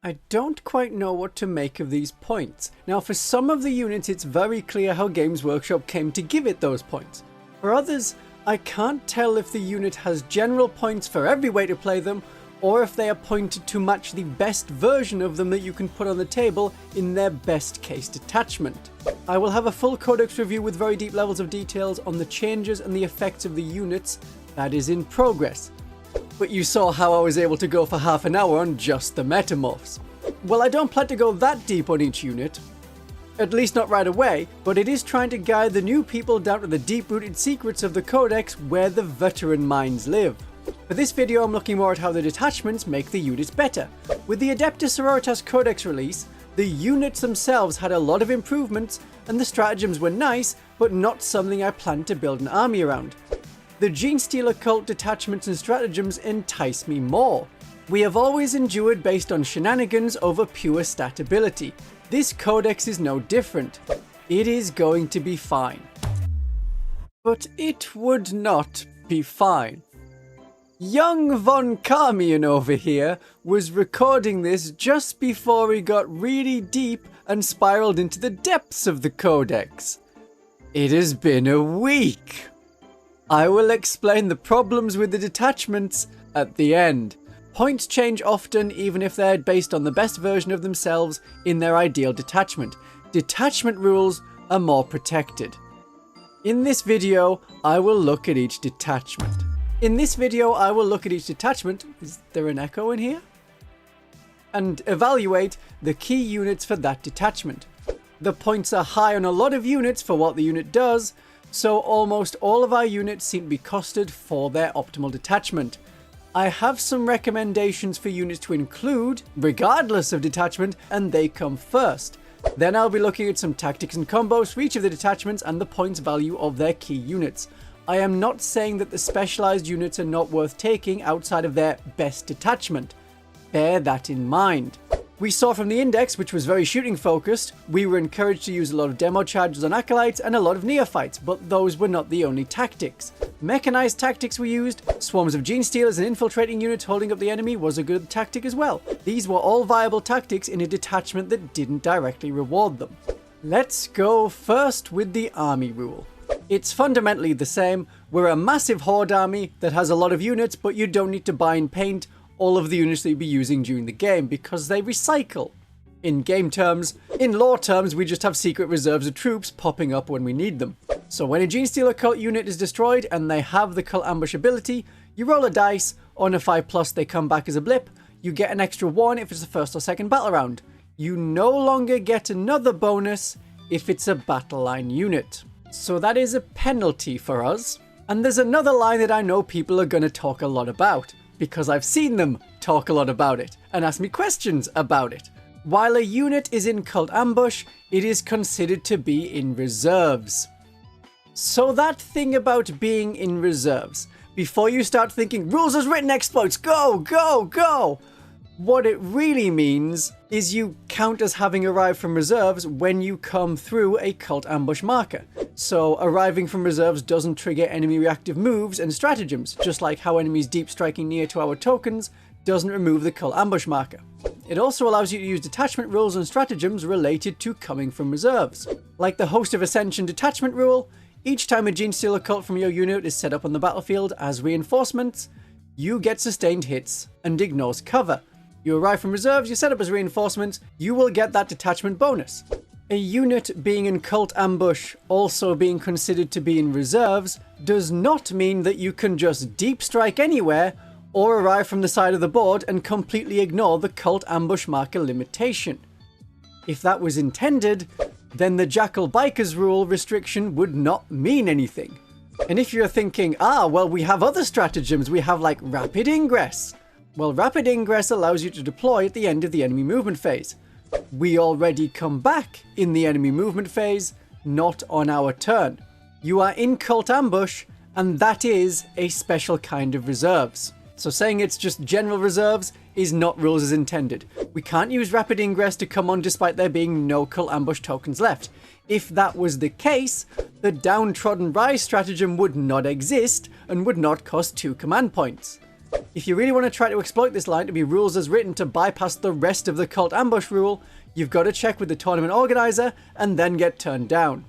I don't quite know what to make of these points. Now, for some of the units, it's very clear how Games Workshop came to give it those points. For others, I can't tell if the unit has general points for every way to play them, or if they are pointed to match the best version of them that you can put on the table in their best case detachment. I will have a full codex review with very deep levels of details on the changes and the effects of the units that is in progress. But you saw how I was able to go for half an hour on just the metamorphs. Well, I don't plan to go that deep on each unit, at least not right away, but it is trying to guide the new people down to the deep-rooted secrets of the codex where the veteran minds live. For this video, I'm looking more at how the detachments make the units better. With the Adeptus Sororitas Codex release, the units themselves had a lot of improvements, and the stratagems were nice, but not something I planned to build an army around. The Genestealer Cult Detachments and Stratagems entice me more. We have always endured based on shenanigans over pure stat ability. This codex is no different. It is going to be fine. But it would not be fine. Young von Carmian over here was recording this just before he got really deep and spiraled into the depths of the codex. It has been a week. I will explain the problems with the detachments at the end. Points change often, even if they're based on the best version of themselves in their ideal detachment. Detachment rules are more protected. In this video, I will look at each detachment. Is there an echo in here? And evaluate the key units for that detachment. The points are high on a lot of units for what the unit does, so almost all of our units seem to be costed for their optimal detachment. I have some recommendations for units to include, regardless of detachment, and they come first. Then I'll be looking at some tactics and combos for each of the detachments and the points value of their key units. I am not saying that the specialized units are not worth taking outside of their best detachment. Bear that in mind. We saw from the index, which was very shooting focused, we were encouraged to use a lot of demo charges on acolytes and a lot of neophytes, but those were not the only tactics. Mechanized tactics were used, swarms of Genestealers and infiltrating units holding up the enemy was a good tactic as well. These were all viable tactics in a detachment that didn't directly reward them. Let's go first with the army rule. It's fundamentally the same. We're a massive horde army that has a lot of units, but you don't need to buy and paint all of the units that you'll be using during the game because they recycle. In game terms, in lore terms, we just have secret reserves of troops popping up when we need them. So when a Genestealer Cult unit is destroyed and they have the Cult Ambush ability, you roll a dice, on a 5+ they come back as a blip, you get an extra 1 if it's the first or second battle round. You no longer get another bonus if it's a battle line unit. So that is a penalty for us. And there's another line that I know people are going to talk a lot about, because I've seen them talk a lot about it and ask me questions about it. While a unit is in Cult Ambush, it is considered to be in reserves. So that thing about being in reserves, before you start thinking, rules as written exploits, go, go, go! What it really means is you count as having arrived from reserves when you come through a Cult Ambush marker. So arriving from reserves doesn't trigger enemy reactive moves and stratagems, just like how enemies deep striking near to our tokens doesn't remove the Cult Ambush marker. It also allows you to use detachment rules and stratagems related to coming from reserves. Like the Host of Ascension detachment rule, each time a Genestealer Cult from your unit is set up on the battlefield as reinforcements, you get sustained hits and ignores cover. You arrive from reserves, you set up as reinforcements, you will get that detachment bonus. A unit being in Cult Ambush also being considered to be in reserves does not mean that you can just deep strike anywhere or arrive from the side of the board and completely ignore the Cult Ambush marker limitation. If that was intended, then the Jackal Bikers rule restriction would not mean anything. And if you're thinking, well, we have other stratagems, we have like rapid ingress. Well, rapid ingress allows you to deploy at the end of the enemy movement phase. We already come back in the enemy movement phase, not on our turn. You are in Cult Ambush, and that is a special kind of reserves. So saying it's just general reserves is not rules as intended. We can't use rapid ingress to come on despite there being no Cult Ambush tokens left. If that was the case, the downtrodden rise stratagem would not exist and would not cost 2 command points. If you really want to try to exploit this line to be rules as written to bypass the rest of the Cult Ambush rule, you've got to check with the tournament organizer and then get turned down.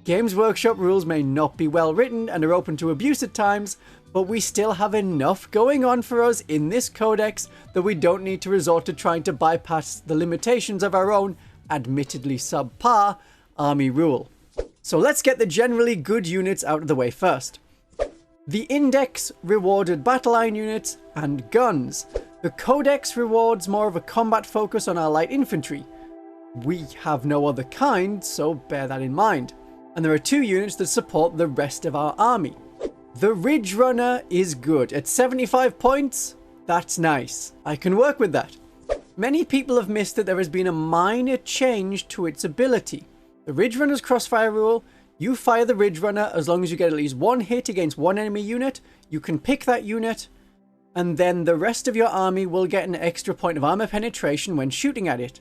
Games Workshop rules may not be well written and are open to abuse at times, but we still have enough going on for us in this codex that we don't need to resort to trying to bypass the limitations of our own, admittedly subpar, army rule. So let's get the generally good units out of the way first. The Index rewarded battle iron units and guns. The Codex rewards more of a combat focus on our light infantry. We have no other kind, so bear that in mind. And there are 2 units that support the rest of our army. The Ridge Runner is good. At 75 points, that's nice. I can work with that. Many people have missed that there has been a minor change to its ability. The Ridge Runner's crossfire rule, you fire the Ridge Runner as long as you get at least 1 hit against 1 enemy unit, you can pick that unit, and then the rest of your army will get an extra point of armor penetration when shooting at it.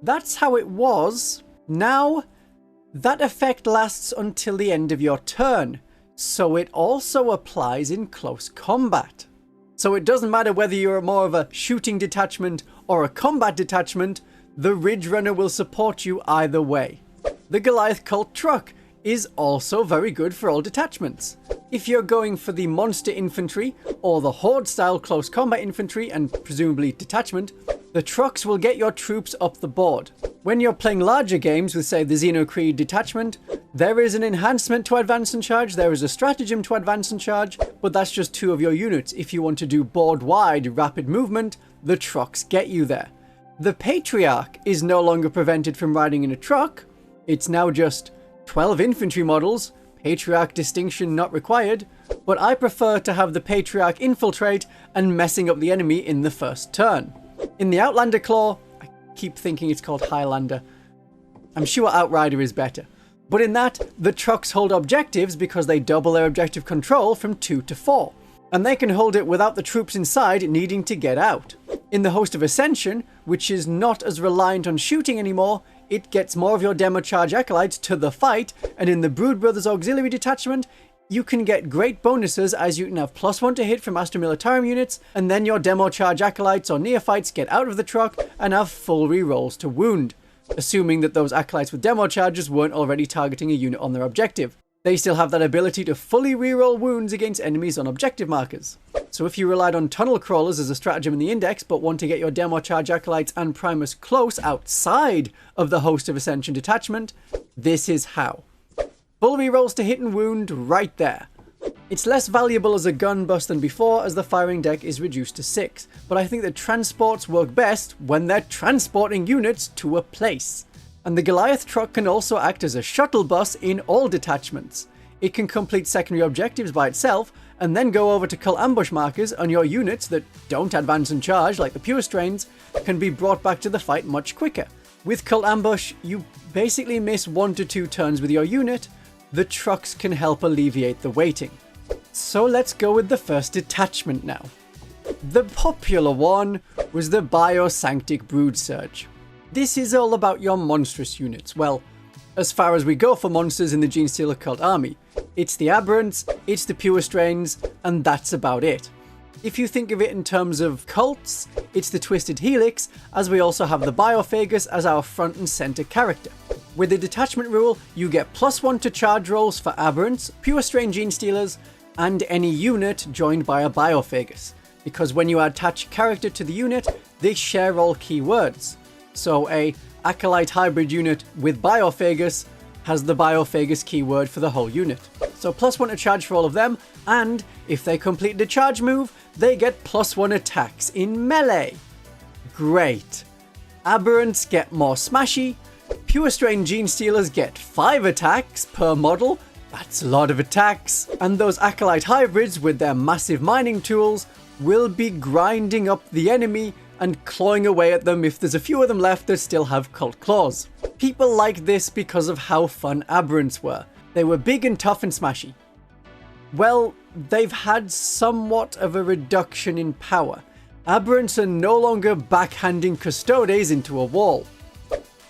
That's how it was. Now, that effect lasts until the end of your turn, so it also applies in close combat. So it doesn't matter whether you're more of a shooting detachment or a combat detachment, the Ridge Runner will support you either way. The Goliath Cult Truck is also very good for all detachments. If you're going for the monster infantry or the horde style close combat infantry and presumably detachment, the trucks will get your troops up the board. When you're playing larger games with, say, the Xenocreed detachment, there is an enhancement to advance and charge, there is a stratagem to advance and charge, but that's just 2 of your units. If you want to do board-wide rapid movement, the trucks get you there. The Patriarch is no longer prevented from riding in a truck. It's now just 12 infantry models, Patriarch distinction not required, but I prefer to have the Patriarch infiltrate and messing up the enemy in the first turn. In the Outlander Claw, I keep thinking it's called Highlander. I'm sure Outrider is better. But in that, the trucks hold objectives because they double their objective control from 2 to 4. And they can hold it without the troops inside needing to get out. In the Host of Ascension, which is not as reliant on shooting anymore, it gets more of your demo charge acolytes to the fight, and in the Brothers Auxilia detachment, you can get great bonuses as you can have +1 to hit from Astra Militarum units, and then your demo charge acolytes or neophytes get out of the truck and have full rerolls to wound, assuming that those acolytes with demo charges weren't already targeting a unit on their objective. They still have that ability to fully reroll wounds against enemies on objective markers. So if you relied on tunnel crawlers as a stratagem in the Index, but want to get your demo charge acolytes and Primus close outside of the Host of Ascension detachment, this is how. Full rerolls to hit and wound right there. It's less valuable as a gun bust than before as the firing deck is reduced to 6, but I think that transports work best when they're transporting units to a place. And the Goliath truck can also act as a shuttle bus in all detachments. It can complete secondary objectives by itself, and then go over to cult ambush markers, and your units that don't advance and charge, like the Purestrains, can be brought back to the fight much quicker. With cult ambush, you basically miss 1 to 2 turns with your unit. The trucks can help alleviate the waiting. So let's go with the first detachment now. The popular one was the Biosanctic Broodsurge. This is all about your monstrous units. Well, as far as we go for monsters in the Genestealer Cult army. It's the Aberrants, it's the Purestrains, and that's about it. If you think of it in terms of cults, it's the Twisted Helix, as we also have the Biophagus as our front and center character. With the detachment rule, you get +1 to charge rolls for Aberrants, Purestrain Genestealers, and any unit joined by a Biophagus, because when you attach a character to the unit, they share all keywords. So a Acolyte hybrid unit with Biophagus has the Biophagus keyword for the whole unit. So +1 to charge for all of them, and if they complete the charge move, they get +1 attacks in melee. Great. Aberrants get more smashy, Purestrain Genestealers get 5 attacks per model, that's a lot of attacks, and those Acolyte hybrids with their massive mining tools will be grinding up the enemy and clawing away at them if there's a few of them left that still have cult claws. People like this because of how fun Aberrants were. They were big and tough and smashy. Well, they've had somewhat of a reduction in power. Aberrants are no longer backhanding Custodes into a wall.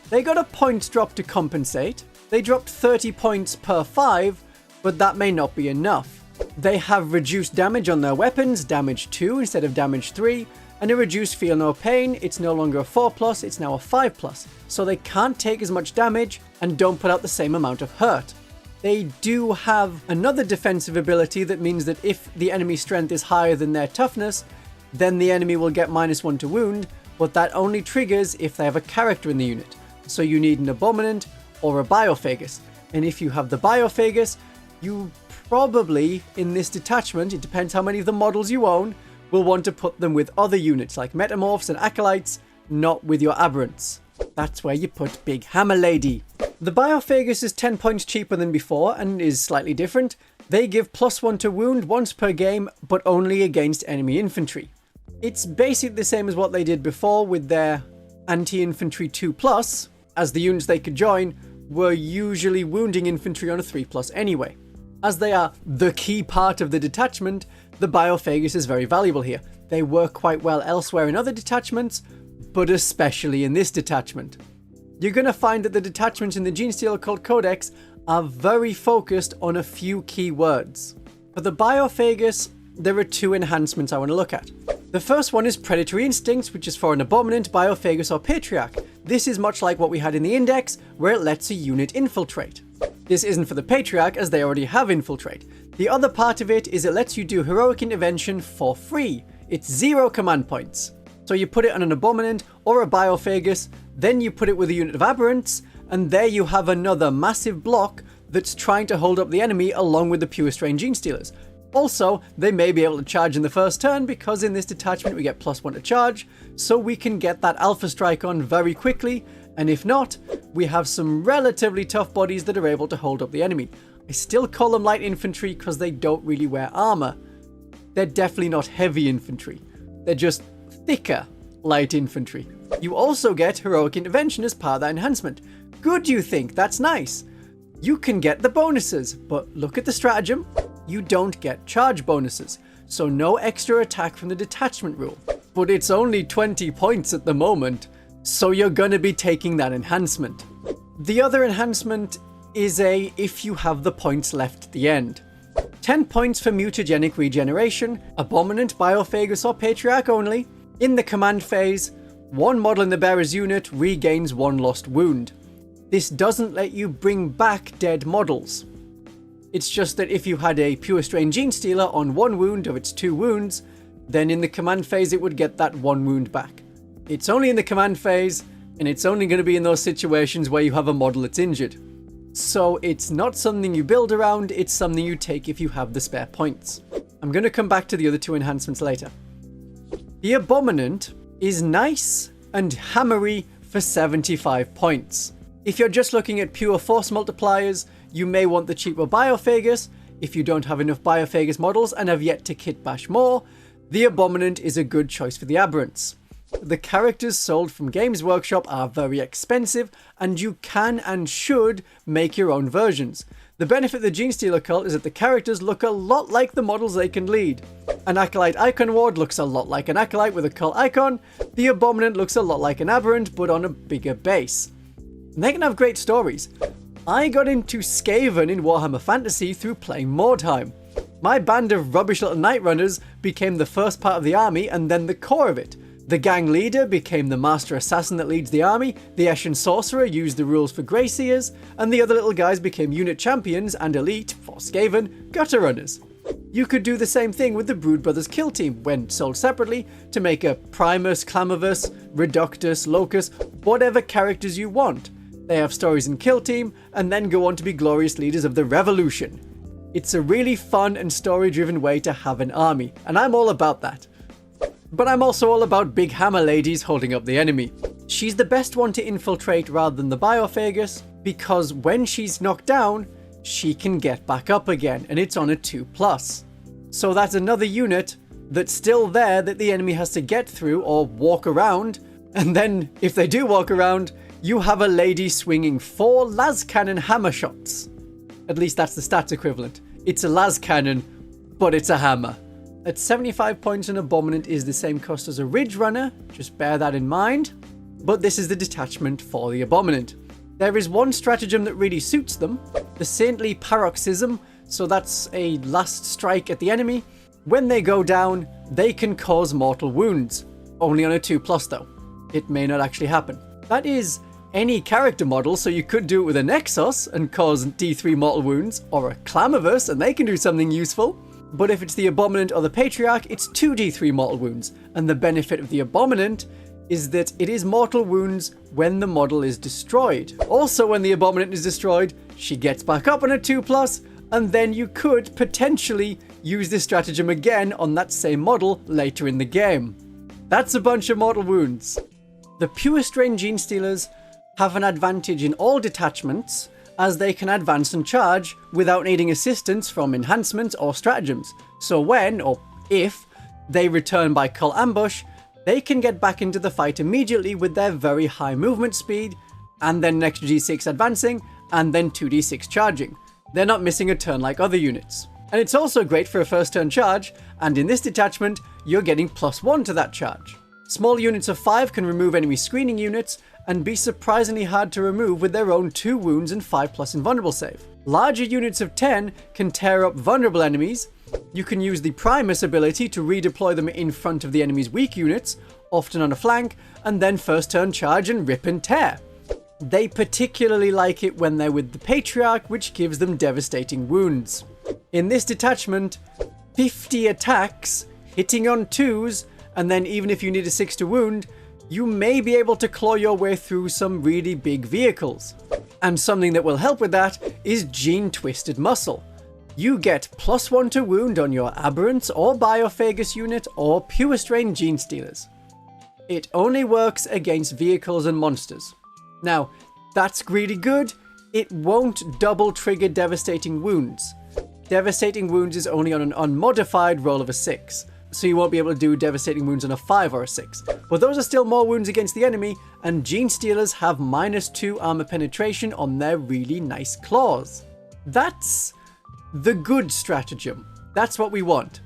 They got a points drop to compensate. They dropped 30 points per 5, but that may not be enough. They have reduced damage on their weapons, damage 2 instead of damage 3, and a reduced feel no pain. It's no longer a 4+, it's now a 5+, so they can't take as much damage and don't put out the same amount of hurt. They do have another defensive ability that means that if the enemy strength is higher than their toughness, then the enemy will get -1 to wound, but that only triggers if they have a character in the unit. So you need an Abominant or a Biophagus, and if you have the Biophagus, you probably, in this detachment, it depends how many of the models you own, will want to put them with other units like Metamorphs and Acolytes, not with your Aberrants. That's where you put Big Hammer Lady. The Biophagus is 10 points cheaper than before and is slightly different. They give +1 to wound once per game, but only against enemy infantry. It's basically the same as what they did before with their anti-infantry 2+, as the units they could join were usually wounding infantry on a 3+ anyway. As they are the key part of the detachment, the Biophagus is very valuable here. They work quite well elsewhere in other detachments, but especially in this detachment. You're going to find that the detachments in the Genestealer Cult Codex are very focused on a few key words. For the Biophagus, there are 2 enhancements I want to look at. The first one is Predatory Instincts, which is for an Abominant, Biophagus or Patriarch. This is much like what we had in the Index, where it lets a unit infiltrate. This isn't for the Patriarch, as they already have Infiltrate. The other part of it is it lets you do Heroic Intervention for free. It's 0 command points. So you put it on an Abominant or a Biophagus, then you put it with a unit of Aberrants, and there you have another massive block that's trying to hold up the enemy along with the Purestrain Genestealers. Also, they may be able to charge in the first turn because in this detachment we get +1 to charge, so we can get that Alpha Strike on very quickly, and if not, we have some relatively tough bodies that are able to hold up the enemy. I still call them light infantry because they don't really wear armor. They're definitely not heavy infantry. They're just thicker light infantry. You also get Heroic Intervention as part of that enhancement. Good, you think? That's nice. You can get the bonuses, but look at the stratagem. You don't get charge bonuses, so no extra attack from the detachment rule. But it's only 20 points at the moment, so you're gonna be taking that enhancement. The other enhancement is a if you have the points left at the end. 10 points for mutagenic regeneration, Abominant, Biophagus or Patriarch only. In the command phase, one model in the bearer's unit regains 1 lost wound. This doesn't let you bring back dead models. It's just that if you had a Purestrain Genestealer on 1 wound of its 2 wounds, then in the command phase it would get that 1 wound back. It's only in the command phase, and it's only going to be in those situations where you have a model that's injured. So it's not something you build around, it's something you take if you have the spare points. I'm going to come back to the other 2 enhancements later. The Abominant is nice and hammery for 75 points. If you're just looking at pure force multipliers, you may want the cheaper Biophagus. If you don't have enough Biophagus models and have yet to kit bash more, the Abominant is a good choice for the Aberrants. The characters sold from Games Workshop are very expensive, and you can and should make your own versions. The benefit of the Genestealer Cult is that the characters look a lot like the models they can lead. An Acolyte Icon Ward looks a lot like an Acolyte with a cult icon. The Abominant looks a lot like an Aberrant, but on a bigger base. And they can have great stories. I got into Skaven in Warhammer Fantasy through playing Mordheim. My band of rubbish little Night Runners became the first part of the army and then the core of it. The gang leader became the master assassin that leads the army, the Eshin sorcerer used the rules for Grey Seers, and the other little guys became unit champions and elite, for Skaven, gutter runners. You could do the same thing with the Brood Brothers kill team when sold separately to make a Primus, Clamavus, Reductus, Locus, whatever characters you want. They have stories in kill team and then go on to be glorious leaders of the revolution. It's a really fun and story driven way to have an army, and I'm all about that. But I'm also all about big hammer ladies holding up the enemy. She's the best one to infiltrate rather than the Biophagus, because when she's knocked down, she can get back up again, and it's on a 2+. So that's another unit that's still there that the enemy has to get through or walk around, and then if they do walk around, you have a lady swinging 4 las cannon hammer shots. At least that's the stats equivalent. It's a las cannon, but it's a hammer. At 75 points, an Abominant is the same cost as a Ridge Runner, just bear that in mind. But this is the detachment for the Abominant. There is one stratagem that really suits them. The Saintly Paroxysm so that's a last strike at the enemy. When they go down, they can cause mortal wounds. Only on a 2+ though. It may not actually happen. That is any character model, so you could do it with a Nexos and cause D3 mortal wounds, or a Clamavus and they can do something useful. But if it's the Abominant or the Patriarch, it's 2d3 mortal wounds, and the benefit of the Abominant is that it is mortal wounds when the model is destroyed. Also, when the Abominant is destroyed, she gets back up on a 2+, and then you could potentially use this stratagem again on that same model later in the game. That's a bunch of mortal wounds. The Purestrain Genestealers have an advantage in all detachments, as they can advance and charge without needing assistance from enhancements or stratagems. So when, or if, they return by Cult Ambush, they can get back into the fight immediately with their very high movement speed, and then an extra d6 advancing, and then 2d6 charging. They're not missing a turn like other units. And it's also great for a first turn charge, and in this detachment, you're getting +1 to that charge. Small units of 5 can remove enemy screening units, and be surprisingly hard to remove with their own 2 wounds and 5+ invulnerable save. Larger units of 10 can tear up vulnerable enemies. You can use the Primus ability to redeploy them in front of the enemy's weak units, often on a flank, and then first turn charge and rip and tear. They particularly like it when they're with the Patriarch, which gives them devastating wounds. In this detachment, 50 attacks, hitting on 2s, and then even if you need a 6 to wound, you may be able to claw your way through some really big vehicles. And something that will help with that is Gene Twisted Muscle. You get +1 to wound on your Aberrants or Biophagus unit or Purestrain Genestealers. It only works against vehicles and monsters. Now, that's really good. It won't double trigger Devastating Wounds. Devastating Wounds is only on an unmodified roll of a 6. So you won't be able to do Devastating Wounds on a 5 or a 6. But those are still more wounds against the enemy, and Genestealers have -2 armor penetration on their really nice claws. That's the good stratagem. That's what we want.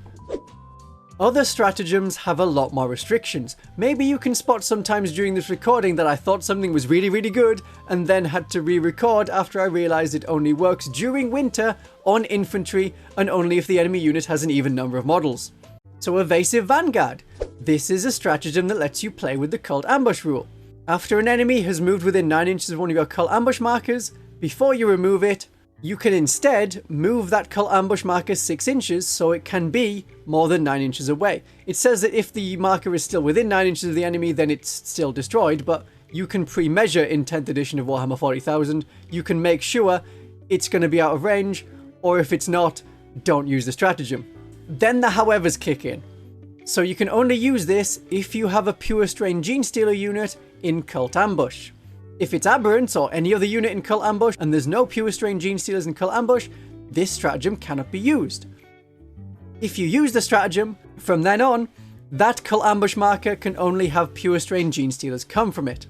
Other stratagems have a lot more restrictions. Maybe you can spot sometimes during this recording that I thought something was really, really good, and then had to re-record after I realized it only works during winter on infantry, and only if the enemy unit has an even number of models. So Evasive Vanguard. This is a stratagem that lets you play with the Cult Ambush rule. After an enemy has moved within 9 inches of one of your Cult Ambush markers, before you remove it, you can instead move that Cult Ambush marker 6 inches so it can be more than 9 inches away. It says that if the marker is still within 9 inches of the enemy, then it's still destroyed, but you can pre-measure in 10th edition of Warhammer 40,000. You can make sure it's going to be out of range, or if it's not, don't use the stratagem. Then the howevers kick in. So you can only use this if you have a Purestrain Genestealer unit in Cult Ambush. If it's Aberrants or any other unit in Cult Ambush and there's no Purestrain Genestealers in Cult Ambush, this stratagem cannot be used. If you use the stratagem, from then on, that Cult Ambush marker can only have Purestrain Genestealers come from it.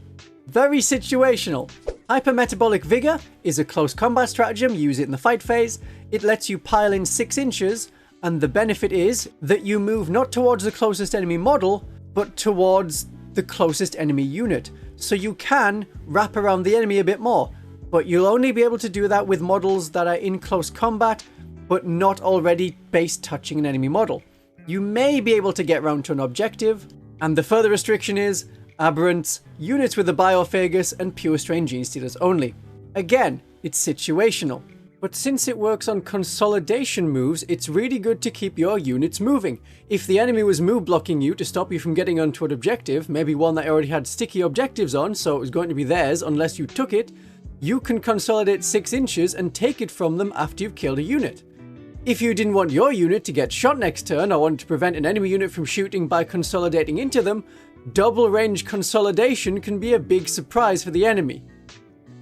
Very situational. Hypermetabolic Vigor is a close combat stratagem, use it in the fight phase. It lets you pile in 6 inches, and the benefit is that you move not towards the closest enemy model, but towards the closest enemy unit. So you can wrap around the enemy a bit more, but you'll only be able to do that with models that are in close combat, but not already base touching an enemy model. You may be able to get round to an objective, and the further restriction is Aberrants, units with the Biophagus, and Purestrain Genestealers only. Again, it's situational. But since it works on consolidation moves, it's really good to keep your units moving. If the enemy was move blocking you to stop you from getting onto an objective, maybe one that already had sticky objectives on, so it was going to be theirs unless you took it, you can consolidate 6 inches and take it from them after you've killed a unit. If you didn't want your unit to get shot next turn or wanted to prevent an enemy unit from shooting by consolidating into them, double range consolidation can be a big surprise for the enemy.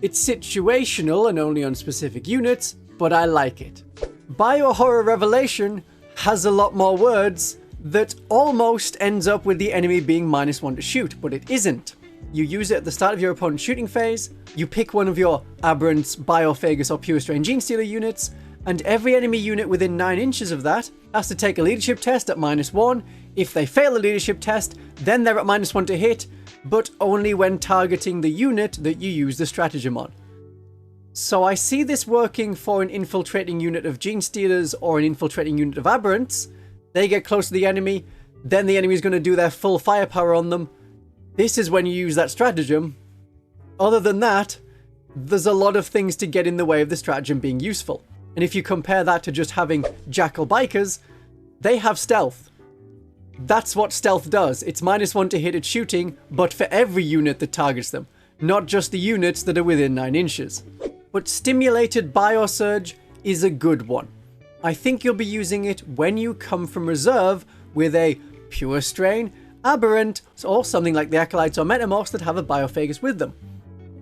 It's situational and only on specific units, but I like it. Biohorror Revelation has a lot more words that almost ends up with the enemy being -1 to shoot, but it isn't. You use it at the start of your opponent's shooting phase, you pick one of your Aberrants, Biophagus or Purestrain Genestealer units, and every enemy unit within 9 inches of that has to take a leadership test at -1. If they fail the leadership test, then they're at -1 to hit, but only when targeting the unit that you use the stratagem on. So I see this working for an infiltrating unit of Genestealers or an infiltrating unit of Aberrants. They get close to the enemy, then the enemy is going to do their full firepower on them. This is when you use that stratagem. Other than that, there's a lot of things to get in the way of the stratagem being useful. And if you compare that to just having Jackal Bikers, they have stealth. That's what stealth does. It's -1 to hit at shooting, but for every unit that targets them, not just the units that are within 9 inches. But Stimulated Biosurge is a good one. I think you'll be using it when you come from reserve with a Purestrain, Aberrant, or something like the Acolytes or Metamorphs that have a Biophagus with them.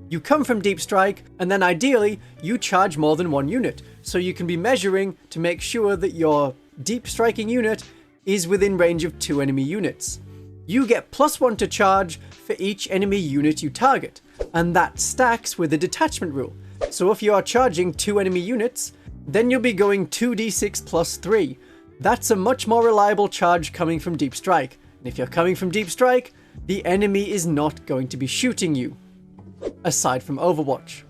You come from Deep Strike, and then ideally, you charge more than 1 unit, so you can be measuring to make sure that your Deep Striking unit is within range of 2 enemy units. You get +1 to charge for each enemy unit you target, and that stacks with the detachment rule. So if you are charging 2 enemy units, then you'll be going 2d6 plus 3. That's a much more reliable charge coming from Deep Strike. And if you're coming from Deep Strike, the enemy is not going to be shooting you, aside from Overwatch.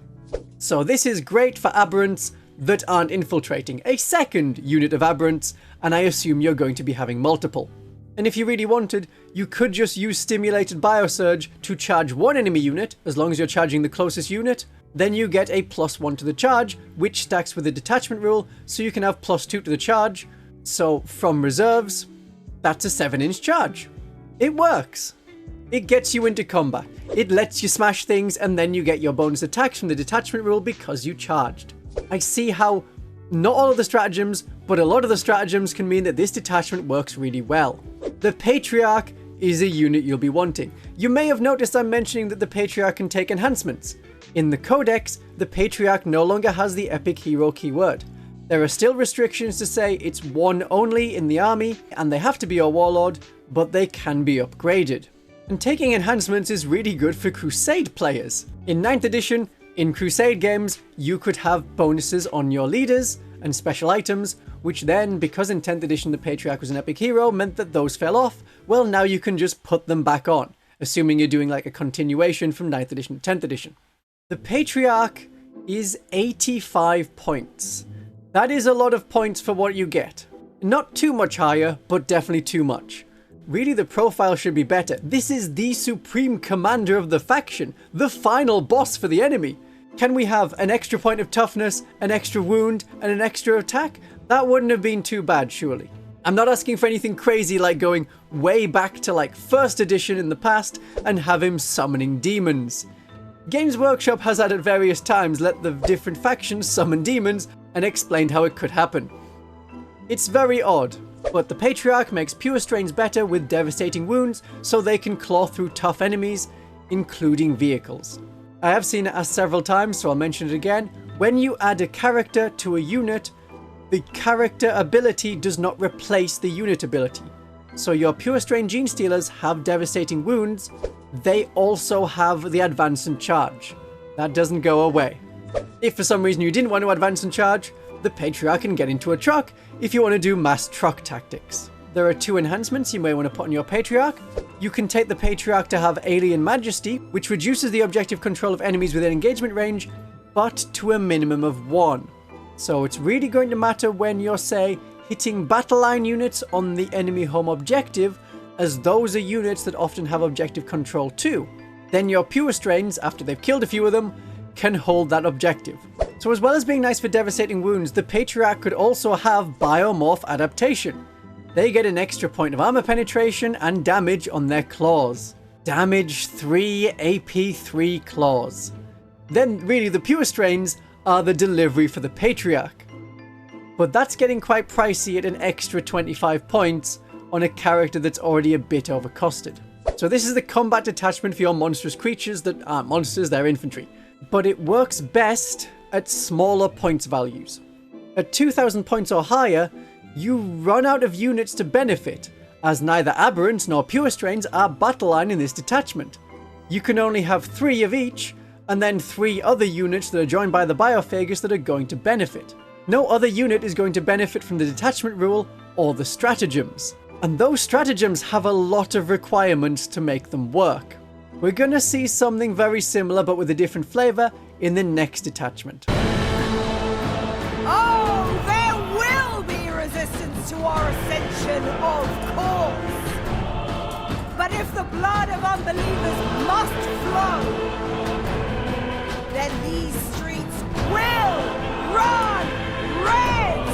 So this is great for Aberrants that aren't infiltrating, a second unit of Aberrants, and I assume you're going to be having multiple. And if you really wanted, you could just use Stimulated Biosurge to charge 1 enemy unit, as long as you're charging the closest unit. Then you get a +1 to the charge, which stacks with the detachment rule, so you can have +2 to the charge. So from reserves, that's a 7-inch charge. It works. It gets you into combat. It lets you smash things, and then you get your bonus attacks from the detachment rule because you charged. I see how not all of the stratagems, but a lot of the stratagems can mean that this detachment works really well. The Patriarch is a unit you'll be wanting. You may have noticed I'm mentioning that the Patriarch can take enhancements. In the Codex, the Patriarch no longer has the epic hero keyword. There are still restrictions to say it's 1 only in the army, and they have to be a warlord, but they can be upgraded. And taking enhancements is really good for Crusade players. In 9th edition, in Crusade games, you could have bonuses on your leaders and special items, which then, because in 10th edition the Patriarch was an epic hero, meant that those fell off. Well, now you can just put them back on, assuming you're doing like a continuation from 9th edition to 10th edition. The Patriarch is 85 points. That is a lot of points for what you get. Not too much higher, but definitely too much. Really, the profile should be better. This is the supreme commander of the faction, the final boss for the enemy. Can we have an extra point of toughness, an extra wound, and an extra attack? That wouldn't have been too bad, surely. I'm not asking for anything crazy like going way back to like 1st edition in the past and have him summoning demons. Games Workshop has at various times let the different factions summon demons and explained how it could happen. It's very odd, but the Patriarch makes Purestrains better with devastating wounds so they can claw through tough enemies, including vehicles. I have seen it asked several times, so I'll mention it again. When you add a character to a unit, the character ability does not replace the unit ability. So your Purestrain Genestealers have devastating wounds, they also have the advance and charge. That doesn't go away. If for some reason you didn't want to advance and charge, the Patriarch can get into a truck if you want to do mass truck tactics. There are 2 enhancements you may want to put on your Patriarch. You can take the Patriarch to have Alien Majesty, which reduces the objective control of enemies within engagement range, but to a minimum of 1. So it's really going to matter when you're, say, hitting battle line units on the enemy home objective, as those are units that often have objective control too. Then your Purestrains, after they've killed a few of them, can hold that objective. So as well as being nice for devastating wounds, the Patriarch could also have Biomorph Adaptation. They get an extra point of armor penetration and damage on their claws. Damage 3, AP 3 claws. Then really the Purestrains are the delivery for the Patriarch. But that's getting quite pricey at an extra 25 points on a character that's already a bit overcosted. So this is the combat detachment for your monstrous creatures that aren't monsters, they're infantry. But it works best at smaller points values. At 2,000 points or higher, you run out of units to benefit, as neither Aberrants nor Purestrains are battle line in this detachment. You can only have 3 of each, and then 3 other units that are joined by the Biophagus that are going to benefit. No other unit is going to benefit from the detachment rule or the stratagems. And those stratagems have a lot of requirements to make them work. We're gonna see something very similar but with a different flavour in the next detachment. Oh, there will be resistance to our Ascension, of course. But if the blood of unbelievers must flow, then these streets will run red!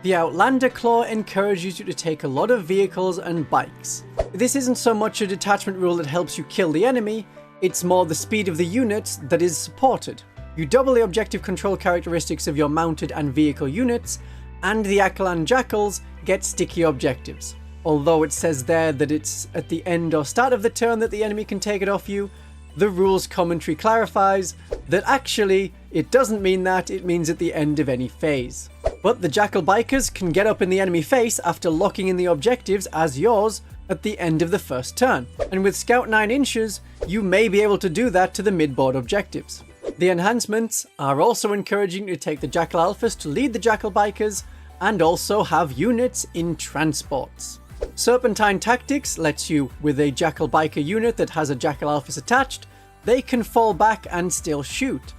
The Outlander Claw encourages you to take a lot of vehicles and bikes. This isn't so much a detachment rule that helps you kill the enemy, it's more the speed of the units that is supported. You double the objective control characteristics of your mounted and vehicle units, and the Atalan Jackals get sticky objectives. Although it says there that it's at the end or start of the turn that the enemy can take it off you, the rules commentary clarifies that actually it doesn't mean that, it means at the end of any phase. But the Jackal Bikers can get up in the enemy face after locking in the objectives as yours at the end of the first turn, and with Scout 9 inches, you may be able to do that to the mid-board objectives. The enhancements are also encouraging you to take the Jackal Alphas to lead the Jackal Bikers, and also have units in transports. Serpentine Tactics lets you, with a Jackal Biker unit that has a Jackal Alphas attached, they can fall back and still shoot.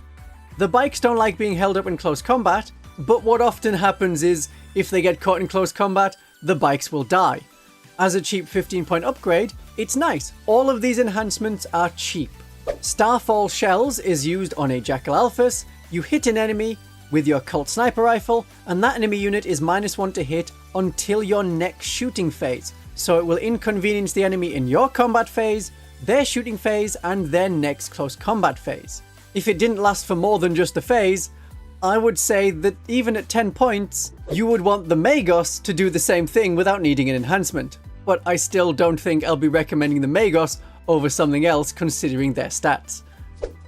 The bikes don't like being held up in close combat, but what often happens is, if they get caught in close combat, the bikes will die. As a cheap 15-point upgrade, it's nice. All of these enhancements are cheap. Starfall Shells is used on a Jackal Alphas. You hit an enemy with your Cult Sniper Rifle, and that enemy unit is -1 to hit until your next shooting phase. So it will inconvenience the enemy in your combat phase, their shooting phase, and their next close combat phase. If it didn't last for more than just a phase, I would say that even at 10 points, you would want the Magos to do the same thing without needing an enhancement. But I still don't think I'll be recommending the Magos over something else considering their stats.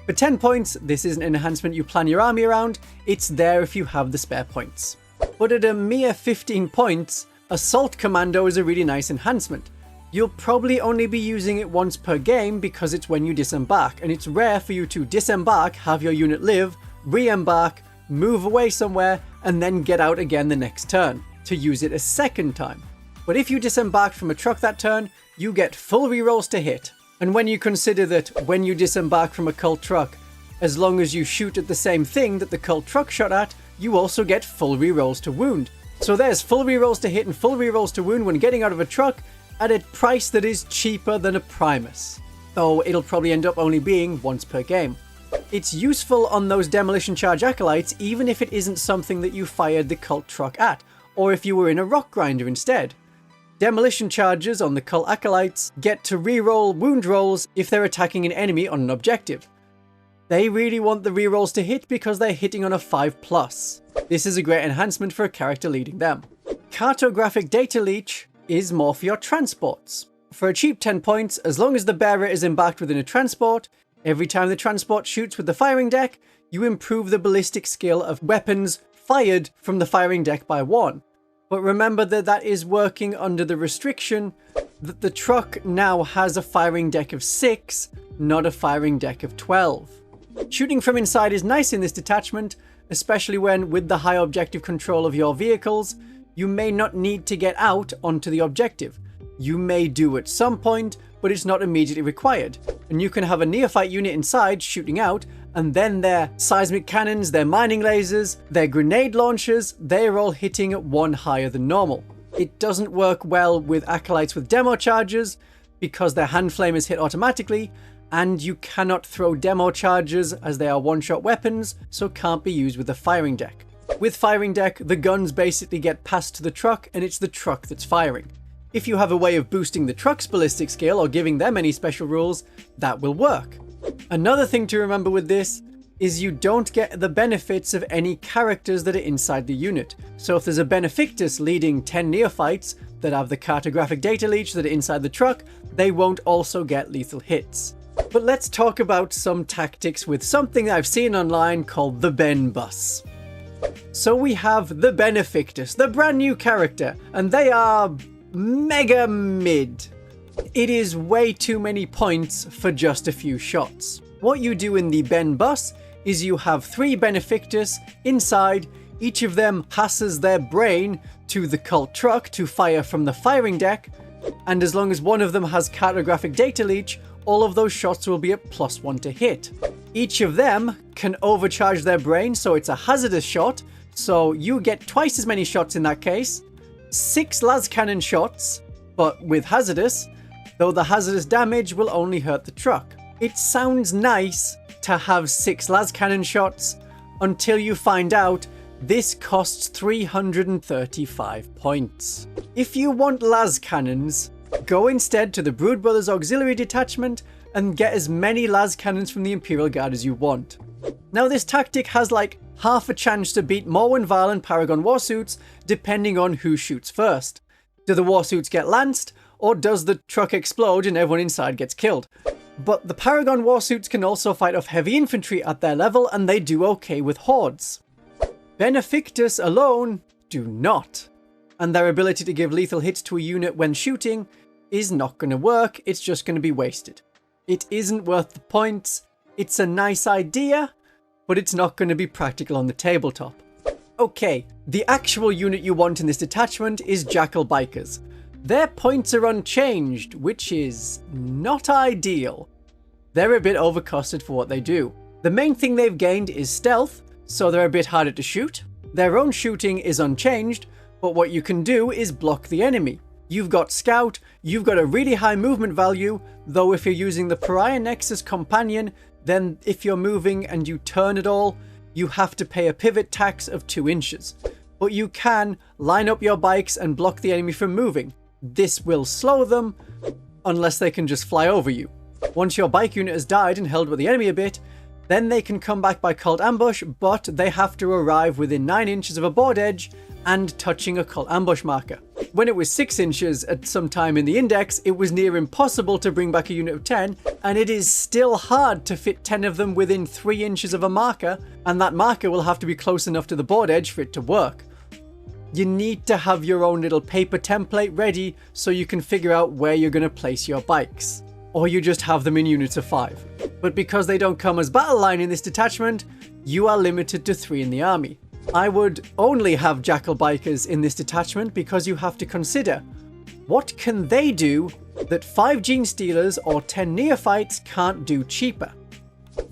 For 10 points, this is an enhancement you plan your army around, it's there if you have the spare points. But at a mere 15 points, Assault Commando is a really nice enhancement. You'll probably only be using it once per game because it's when you disembark, and it's rare for you to disembark, have your unit live, re-embark, move away somewhere, and then get out again the next turn, to use it a second time. But if you disembark from a truck that turn, you get full rerolls to hit. And when you consider that when you disembark from a cult truck, as long as you shoot at the same thing that the cult truck shot at, you also get full rerolls to wound. So there's full rerolls to hit and full rerolls to wound when getting out of a truck at a price that is cheaper than a Primus. Though it'll probably end up only being once per game. It's useful on those demolition charge acolytes even if it isn't something that you fired the cult truck at, or if you were in a rock grinder instead. Demolition charges on the cult acolytes get to reroll wound rolls if they're attacking an enemy on an objective. They really want the rerolls to hit because they're hitting on a 5+. This is a great enhancement for a character leading them. Cartographic Data Leech is more for your transports. For a cheap 10 points, as long as the bearer is embarked within a transport, every time the transport shoots with the firing deck, you improve the ballistic skill of weapons fired from the firing deck by 1. But remember that that is working under the restriction that the truck now has a firing deck of 6, not a firing deck of 12. Shooting from inside is nice in this detachment, especially when, with the high objective control of your vehicles, you may not need to get out onto the objective. You may do at some point, but it's not immediately required. And you can have a neophyte unit inside shooting out, and then their seismic cannons, their mining lasers, their grenade launchers, they're all hitting at 1 higher than normal. It doesn't work well with acolytes with demo charges, because their hand flamers hit automatically, and you cannot throw demo charges as they are one-shot weapons, so can't be used with a firing deck. With firing deck, the guns basically get passed to the truck, and it's the truck that's firing. If you have a way of boosting the truck's ballistic skill or giving them any special rules, that will work. Another thing to remember with this is you don't get the benefits of any characters that are inside the unit. So if there's a Benefictus leading 10 neophytes that have the cartographic data leech that are inside the truck, they won't also get lethal hits. But let's talk about some tactics with something that I've seen online called the Ben Bus. So we have the Benefictus, the brand new character, and they are mega mid. It is way too many points for just a few shots. What you do in the Ben Bus is you have 3 Benefictus inside, each of them passes their brain to the cult truck to fire from the firing deck, And as long as one of them has cartographic data leech, all of those shots will be at +1 to hit. Each of them can overcharge their brain, so it's a hazardous shot, so you get twice as many shots in that case. 6 las cannon shots, but with hazardous, though the hazardous damage will only hurt the truck. It sounds nice to have 6 las cannon shots until you find out this costs 335 points. If you want las cannons, go instead to the Brood Brothers Auxiliary Detachment and get as many las cannons from the Imperial Guard as you want. Now this tactic has like half a chance to beat Morwen Val and Paragon Warsuits depending on who shoots first. Do the Warsuits get lanced, or does the truck explode and everyone inside gets killed? But the Paragon Warsuits can also fight off heavy infantry at their level, and they do okay with hordes. Benefictus alone do not, and their ability to give lethal hits to a unit when shooting is not going to work, it's just going to be wasted. It isn't worth the points, it's a nice idea, but it's not going to be practical on the tabletop. Okay, the actual unit you want in this detachment is Jackal Bikers. Their points are unchanged, which is not ideal. They're a bit overcosted for what they do. The main thing they've gained is stealth, so they're a bit harder to shoot. Their own shooting is unchanged, but what you can do is block the enemy. You've got Scout, you've got a really high movement value, though if you're using the Pariah Nexus Companion, then if you're moving and you turn at all, you have to pay a pivot tax of 2 inches. But you can line up your bikes and block the enemy from moving. This will slow them, unless they can just fly over you. Once your bike unit has died and held with the enemy a bit, then they can come back by cult ambush, but they have to arrive within 9 inches of a board edge and touching a cult ambush marker. When it was 6 inches at some time in the index, it was near impossible to bring back a unit of 10, and it is still hard to fit 10 of them within 3 inches of a marker, and that marker will have to be close enough to the board edge for it to work. You need to have your own little paper template ready so you can figure out where you're going to place your bikes. Or you just have them in units of 5. But because they don't come as battle line in this detachment, you are limited to 3 in the army. I would only have Jackal Bikers in this detachment because you have to consider, what can they do that 5 Genestealers or 10 Neophytes can't do cheaper?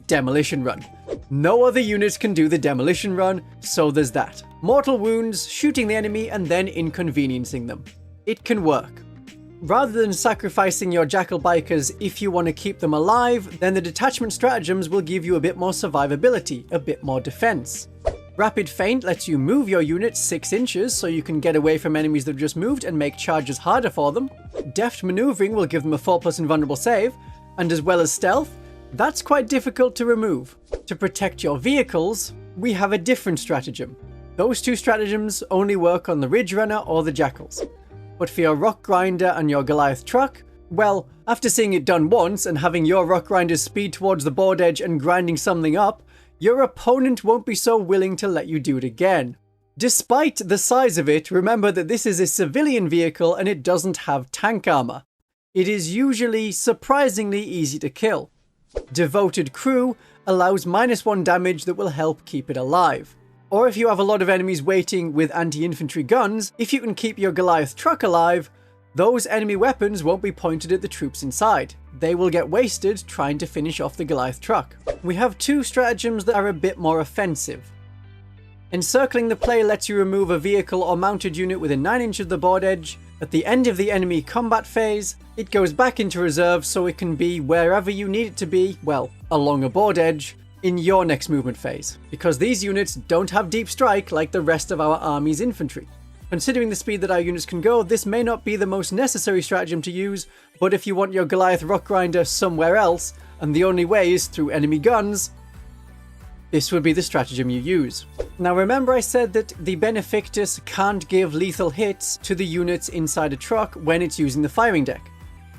Demolition Run. No other units can do the Demolition Run, so there's that. Mortal wounds, shooting the enemy and then inconveniencing them. It can work. Rather than sacrificing your Jackal Bikers if you want to keep them alive, then the detachment stratagems will give you a bit more survivability, a bit more defense. Rapid Feint lets you move your unit 6 inches so you can get away from enemies that have just moved and make charges harder for them. Deft Maneuvering will give them a 4+ invulnerable save, and as well as Stealth, that's quite difficult to remove. To protect your vehicles, we have a different stratagem. Those 2 stratagems only work on the Ridge Runner or the Jackals. But for your Rock Grinder and your Goliath truck, well, after seeing it done once and having your Rock Grinders speed towards the board edge and grinding something up, your opponent won't be so willing to let you do it again. Despite the size of it, remember that this is a civilian vehicle and it doesn't have tank armor. It is usually surprisingly easy to kill. Devoted Crew allows -1 damage that will help keep it alive. Or if you have a lot of enemies waiting with anti-infantry guns, if you can keep your Goliath truck alive, those enemy weapons won't be pointed at the troops inside. They will get wasted trying to finish off the Goliath truck. We have 2 stratagems that are a bit more offensive. Encircling the play lets you remove a vehicle or mounted unit within 9 inches of the board edge. At the end of the enemy combat phase, it goes back into reserve so it can be wherever you need it to be, well, along a board edge, in your next movement phase, because these units don't have deep strike like the rest of our army's infantry. Considering the speed that our units can go, this may not be the most necessary stratagem to use, but if you want your Goliath Rock Grinder somewhere else, and the only way is through enemy guns, this would be the stratagem you use. Now remember I said that the Benefictus can't give lethal hits to the units inside a truck when it's using the firing deck.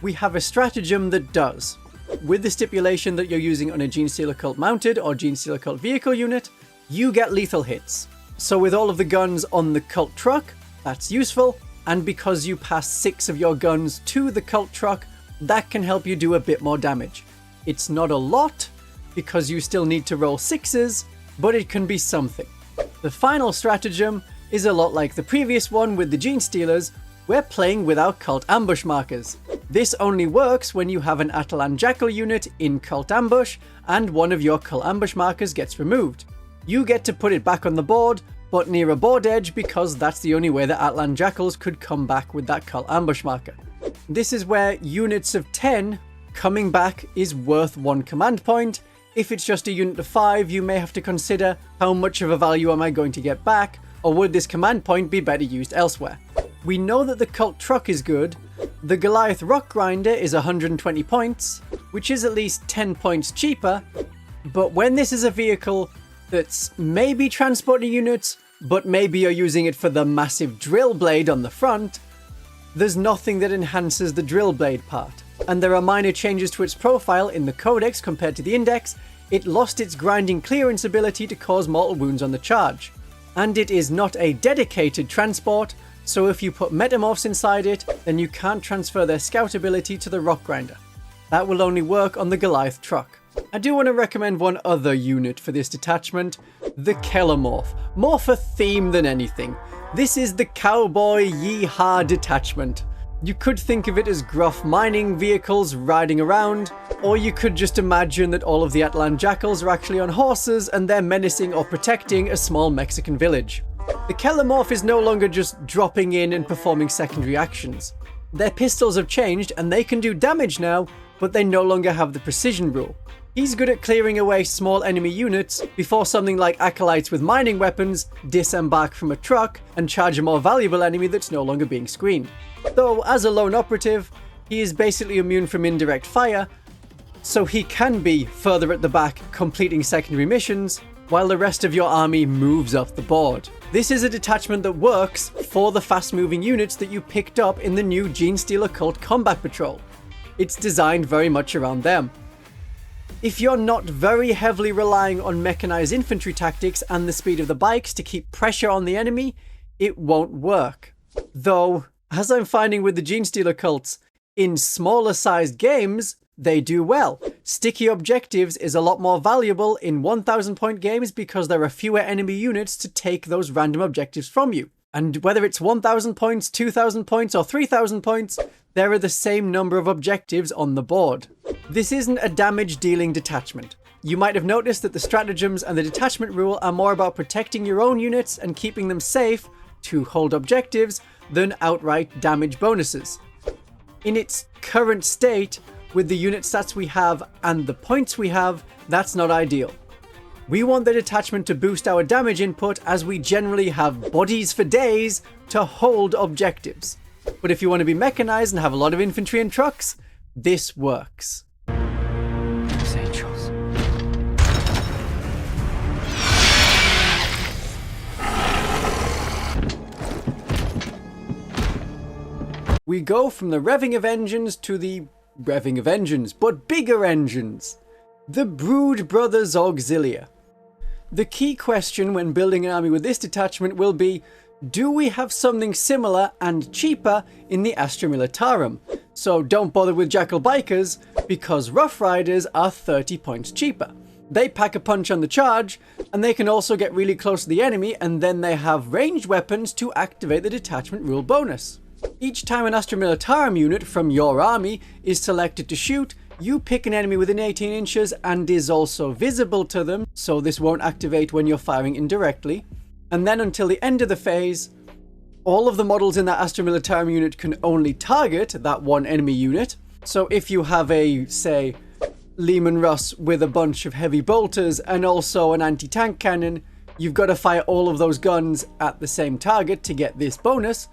We have a stratagem that does, with the stipulation that you're using on a Genestealer Cult mounted or Genestealer Cult vehicle unit, you get lethal hits. So with all of the guns on the cult truck, that's useful, and because you pass 6 of your guns to the cult truck, that can help you do a bit more damage. It's not a lot, because you still need to roll 6s, but it can be something. The final stratagem is a lot like the previous one with the Genestealers, we're playing with our cult ambush markers. This only works when you have an Atalan Jackal unit in cult ambush and one of your cult ambush markers gets removed. You get to put it back on the board, but near a board edge, because that's the only way that Atalan Jackals could come back with that cult ambush marker. This is where units of 10 coming back is worth 1 command point. If it's just a unit of 5, you may have to consider how much of a value am I going to get back, or would this command point be better used elsewhere? We know that the cult truck is good. The Goliath rock grinder is 120 points, which is at least 10 points cheaper, but when this is a vehicle that's maybe transporting units, but maybe you're using it for the massive drill blade on the front, there's nothing that enhances the drill blade part. And there are minor changes to its profile in the codex compared to the index. It lost its grinding clearance ability to cause mortal wounds on the charge. And it is not a dedicated transport, so if you put metamorphs inside it, then you can't transfer their scout ability to the rock grinder. That will only work on the Goliath truck. I do want to recommend one other unit for this detachment, the Kellamorph, more for theme than anything. This is the Cowboy Yeehaw detachment. You could think of it as gruff mining vehicles riding around, or you could just imagine that all of the Atalan Jackals are actually on horses and they're menacing or protecting a small Mexican village. The Kellamorph is no longer just dropping in and performing secondary actions. Their pistols have changed and they can do damage now, but they no longer have the precision rule. He's good at clearing away small enemy units before something like acolytes with mining weapons disembark from a truck and charge a more valuable enemy that's no longer being screened. Though, as a lone operative, he is basically immune from indirect fire, so he can be further at the back completing secondary missions, while the rest of your army moves off the board. This is a detachment that works for the fast-moving units that you picked up in the new Genestealer Cult Combat Patrol. It's designed very much around them. If you're not very heavily relying on mechanized infantry tactics and the speed of the bikes to keep pressure on the enemy, it won't work. Though, as I'm finding with the Genestealer cults, in smaller sized games, they do well. Sticky objectives is a lot more valuable in 1000 point games because there are fewer enemy units to take those random objectives from you. And whether it's 1000 points, 2000 points, or 3000 points, there are the same number of objectives on the board. This isn't a damage dealing detachment. You might have noticed that the stratagems and the detachment rule are more about protecting your own units and keeping them safe to hold objectives than outright damage bonuses. In its current state, with the unit stats we have and the points we have, that's not ideal. We want the detachment to boost our damage input as we generally have bodies for days to hold objectives. But if you want to be mechanized and have a lot of infantry and trucks, this works. Angels. We go from the revving of engines to the revving of engines, but bigger engines. The Brothers Auxilia. The key question when building an army with this detachment will be, do we have something similar and cheaper in the Astra Militarum? So don't bother with Jackal Bikers, because Rough Riders are 30 points cheaper. They pack a punch on the charge, and they can also get really close to the enemy, and then they have ranged weapons to activate the detachment rule bonus. Each time an Astra Militarum unit from your army is selected to shoot, you pick an enemy within 18 inches and is also visible to them, so this won't activate when you're firing indirectly. And then until the end of the phase, all of the models in that Astra Militarum unit can only target that one enemy unit. So if you have a, say, Lehman Russ with a bunch of heavy bolters and also an anti-tank cannon, you've got to fire all of those guns at the same target to get this bonus,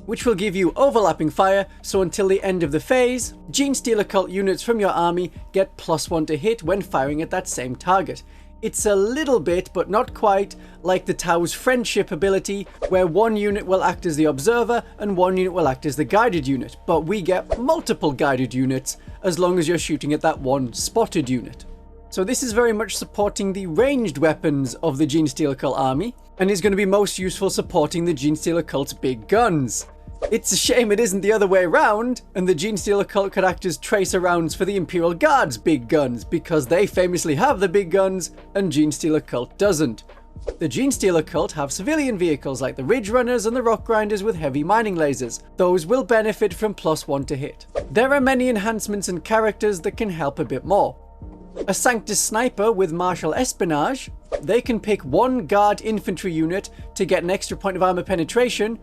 which will give you overlapping fire, so until the end of the phase, Genestealer Cult units from your army get +1 to hit when firing at that same target. It's a little bit, but not quite, like the Tau's Friendship ability, where one unit will act as the observer and one unit will act as the guided unit, but we get multiple guided units as long as you're shooting at that one spotted unit. So this is very much supporting the ranged weapons of the Genestealer Cult army, and is going to be most useful supporting the Genestealer Cult's big guns. It's a shame it isn't the other way around, and the Genestealer Cult could act as tracer rounds for the Imperial Guard's big guns, because they famously have the big guns, and Genestealer Cult doesn't. The Genestealer cult have civilian vehicles like the Ridge Runners and the Rock Grinders with heavy mining lasers. Those will benefit from +1 to hit. There are many enhancements and characters that can help a bit more. A Sanctus Sniper with Martial Espionage. They can pick one guard infantry unit to get an extra point of armor penetration,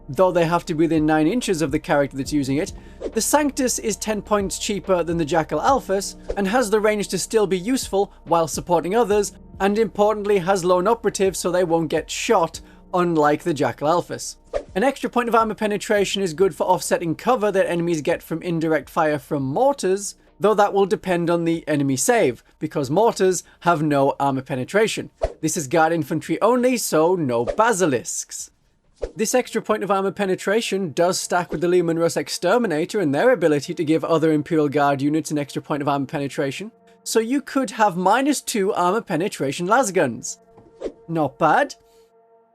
though they have to be within 9 inches of the character that's using it. The Sanctus is 10 points cheaper than the Jackal Alphas and has the range to still be useful while supporting others, and importantly has lone operatives so they won't get shot, unlike the Jackal Alphas. An extra point of armor penetration is good for offsetting cover that enemies get from indirect fire from mortars, though that will depend on the enemy save, because mortars have no armor penetration. This is guard infantry only, so no basilisks. This extra point of armor penetration does stack with the Leman Russ Exterminator and their ability to give other Imperial Guard units an extra point of armor penetration, so you could have -2 armor penetration lasguns. Not bad.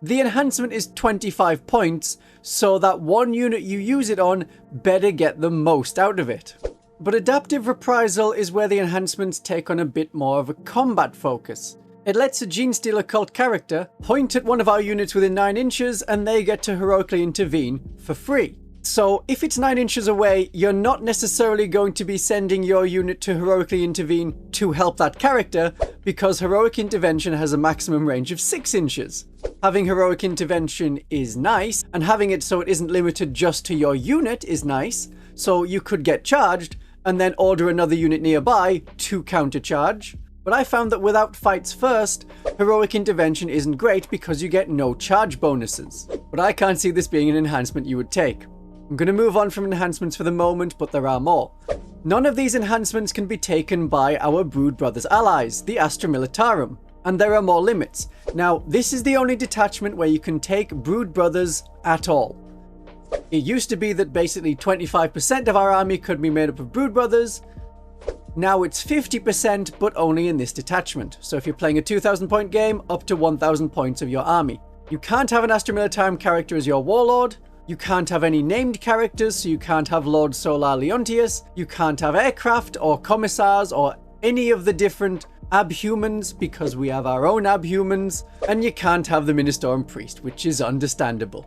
The enhancement is 25 points, so that one unit you use it on better get the most out of it. But Adaptive Reprisal is where the enhancements take on a bit more of a combat focus. It lets a Genestealer cult character point at one of our units within 9 inches and they get to heroically intervene for free. So if it's 9 inches away, you're not necessarily going to be sending your unit to heroically intervene to help that character, because heroic intervention has a maximum range of 6 inches. Having heroic intervention is nice, and having it so it isn't limited just to your unit is nice, so you could get charged and then order another unit nearby to countercharge. But I found that without fights first, heroic intervention isn't great because you get no charge bonuses. But I can't see this being an enhancement you would take. I'm going to move on from enhancements for the moment, but there are more. None of these enhancements can be taken by our Brood Brothers allies, the Astra Militarum, and there are more limits. Now, this is the only detachment where you can take Brood Brothers at all. It used to be that basically 25% of our army could be made up of Brood Brothers. Now it's 50%, but only in this detachment. So if you're playing a 2,000 point game, up to 1,000 points of your army. You can't have an Astra Militarum character as your warlord. You can't have any named characters, so you can't have Lord Solar Leontius. You can't have aircraft or commissars or any of the different abhumans, because we have our own abhumans. And you can't have the Ministorum Priest, which is understandable.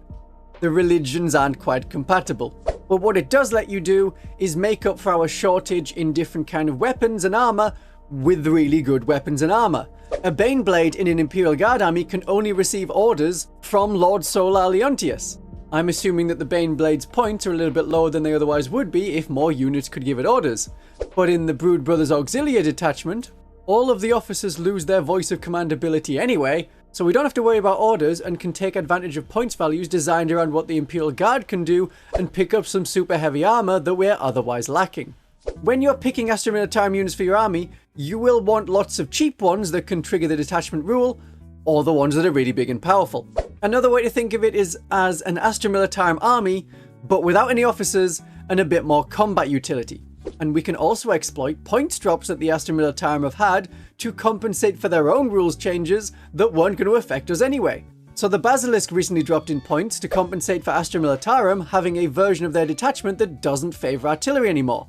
The religions aren't quite compatible. But what it does let you do is make up for our shortage in different kind of weapons and armor with really good weapons and armor. A Baneblade in an Imperial Guard army can only receive orders from Lord Solar Leontius. I'm assuming that the Baneblade's points are a little bit lower than they otherwise would be if more units could give it orders. But in the Brood Brothers Auxilia detachment, all of the officers lose their voice of command ability anyway, so we don't have to worry about orders and can take advantage of points values designed around what the Imperial Guard can do and pick up some super heavy armor that we're otherwise lacking. When you're picking Astra Militarum units for your army, you will want lots of cheap ones that can trigger the detachment rule, or the ones that are really big and powerful. Another way to think of it is as an Astra Militarum army, but without any officers and a bit more combat utility. And we can also exploit points drops that the Astra Militarum have had to compensate for their own rules changes that weren't going to affect us anyway. So the Basilisk recently dropped in points to compensate for Astra Militarum having a version of their detachment that doesn't favour artillery anymore.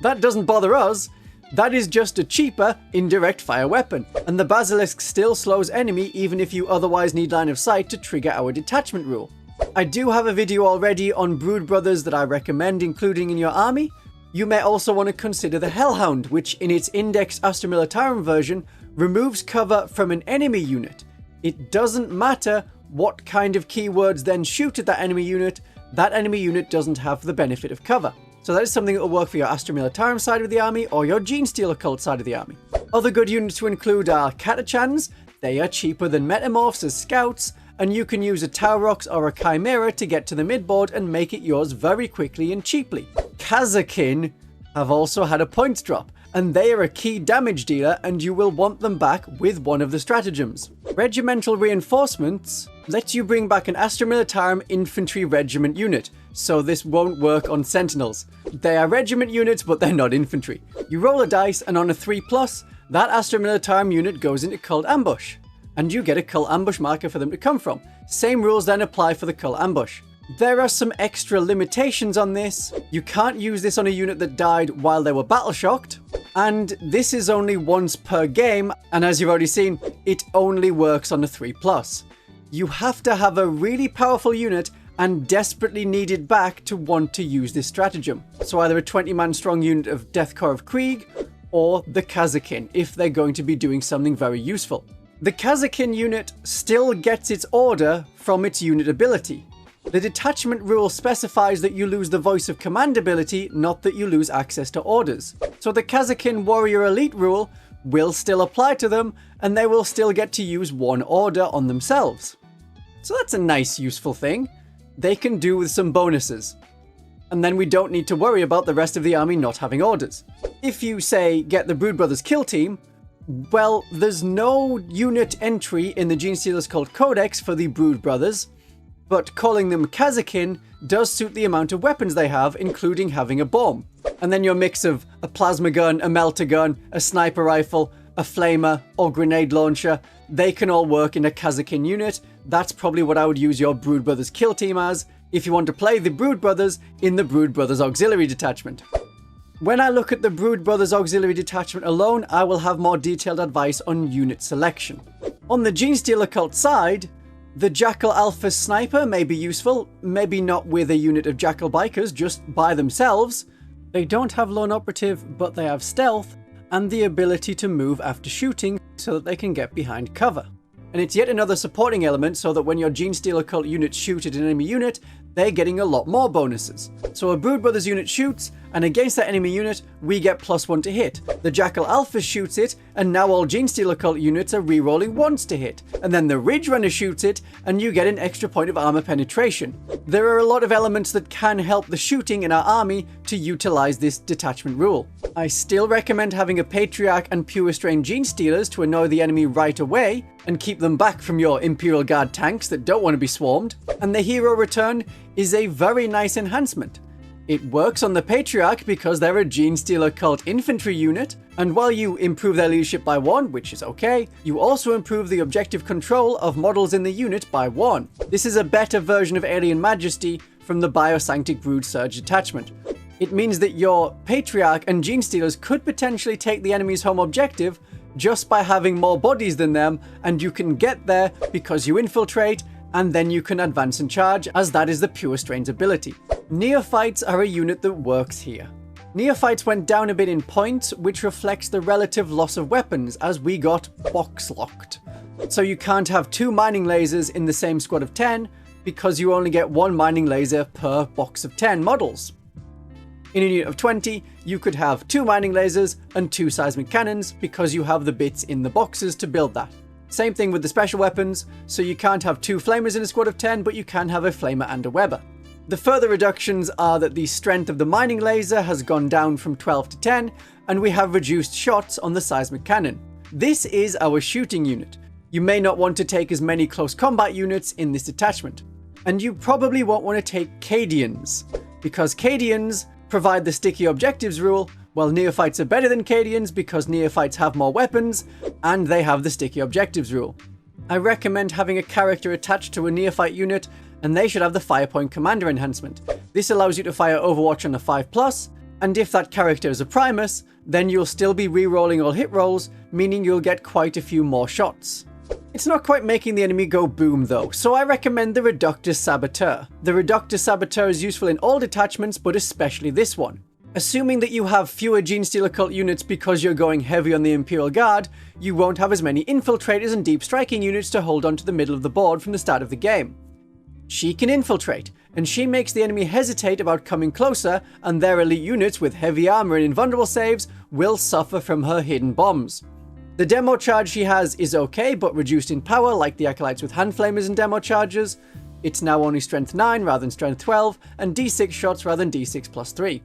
That doesn't bother us. That is just a cheaper indirect fire weapon, and the Basilisk still slows enemy even if you otherwise need line of sight to trigger our detachment rule. I do have a video already on Brood Brothers that I recommend including in your army. You may also want to consider the Hellhound, which in its indexed Astra Militarum version removes cover from an enemy unit. It doesn't matter what kind of keywords then shoot at that enemy unit doesn't have the benefit of cover. So that is something that will work for your Astra Militarum side of the army or your Genestealer Cult side of the army. Other good units to include are Catachans. They are cheaper than Metamorphs as scouts, and you can use a Taurox or a Chimera to get to the midboard and make it yours very quickly and cheaply. Kazakin have also had a points drop, and they are a key damage dealer and you will want them back with one of the stratagems. Regimental Reinforcements lets you bring back an Astra Militarum infantry regiment unit, so this won't work on Sentinels. They are regiment units, but they're not infantry. You roll a dice, and on a 3+, that Astra Militarum unit goes into Cult Ambush, and you get a Cult Ambush marker for them to come from. Same rules then apply for the Cult Ambush. There are some extra limitations on this. You can't use this on a unit that died while they were battle shocked, and this is only once per game, and as you've already seen, it only works on a 3+. You have to have a really powerful unit and desperately need it back to want to use this stratagem. So either a 20-man strong unit of Deathcore of Krieg, or the Kazakin, if they're going to be doing something very useful. The Kazakin unit still gets its order from its unit ability. The detachment rule specifies that you lose the voice of command ability, not that you lose access to orders. So the Kazakin warrior elite rule will still apply to them, and they will still get to use one order on themselves. So that's a nice, useful thing. They can do with some bonuses. And then we don't need to worry about the rest of the army not having orders. If you, say, get the Brood Brothers kill team, well, there's no unit entry in the Genestealer Cults Codex for the Brood Brothers, but calling them Kazakin does suit the amount of weapons they have, including having a bomb. And then your mix of a plasma gun, a melter gun, a sniper rifle, a flamer, or grenade launcher, they can all work in a Kazakin unit. That's probably what I would use your Brood Brothers kill team as, if you want to play the Brood Brothers in the Brood Brothers Auxiliary Detachment. When I look at the Brood Brothers Auxiliary Detachment alone, I will have more detailed advice on unit selection. On the Genestealer Cult side, the Jackal Alpha Sniper may be useful, maybe not with a unit of Jackal Bikers, just by themselves. They don't have lone operative, but they have stealth, and the ability to move after shooting so that they can get behind cover. And it's yet another supporting element so that when your Genestealer Cult units shoot at an enemy unit, they're getting a lot more bonuses. So a Brood Brothers unit shoots, and against that enemy unit, we get +1 to hit. The Jackal Alpha shoots it, and now all Genestealer Cult units are rerolling 1s to hit. And then the Ridge Runner shoots it, and you get an extra point of armor penetration. There are a lot of elements that can help the shooting in our army to utilize this detachment rule. I still recommend having a Patriarch and Purestrain Genestealers to annoy the enemy right away, and keep them back from your Imperial Guard tanks that don't want to be swarmed. And the Hero Return is a very nice enhancement. It works on the Patriarch because they're a Genestealer Cult infantry unit, and while you improve their leadership by 1, which is okay, you also improve the objective control of models in the unit by 1. This is a better version of Alien Majesty from the Biosanctic Broodsurge detachment. It means that your Patriarch and Genestealers could potentially take the enemy's home objective just by having more bodies than them, and you can get there because you infiltrate, and then you can advance and charge, as that is the Purestrain's ability. Neophytes are a unit that works here. Neophytes went down a bit in points, which reflects the relative loss of weapons, as we got box locked. So you can't have 2 mining lasers in the same squad of 10, because you only get 1 mining laser per box of 10 models. In a unit of 20, you could have 2 mining lasers and 2 seismic cannons, because you have the bits in the boxes to build that. Same thing with the special weapons, so you can't have 2 flamers in a squad of 10, but you can have a flamer and a Weber. The further reductions are that the strength of the mining laser has gone down from 12 to 10, and we have reduced shots on the seismic cannon. This is our shooting unit. You may not want to take as many close combat units in this detachment. And you probably won't want to take Cadians, because Cadians provide the sticky objectives rule, while Neophytes are better than Cadians because Neophytes have more weapons, and they have the sticky objectives rule. I recommend having a character attached to a Neophyte unit, and they should have the Firepoint Commander enhancement. This allows you to fire Overwatch on a 5+, and if that character is a Primus, then you'll still be re-rolling all hit rolls, meaning you'll get quite a few more shots. It's not quite making the enemy go boom though, so I recommend the Reductus Saboteur. The Reductus Saboteur is useful in all detachments, but especially this one. Assuming that you have fewer Genestealer Cult units because you're going heavy on the Imperial Guard, you won't have as many infiltrators and deep striking units to hold on to the middle of the board from the start of the game. She can infiltrate, and she makes the enemy hesitate about coming closer, and their elite units with heavy armor and invulnerable saves will suffer from her hidden bombs. The demo charge she has is okay, but reduced in power like the Acolytes with hand flamers and demo charges. It's now only strength 9 rather than strength 12, and d6 shots rather than d6 plus 3.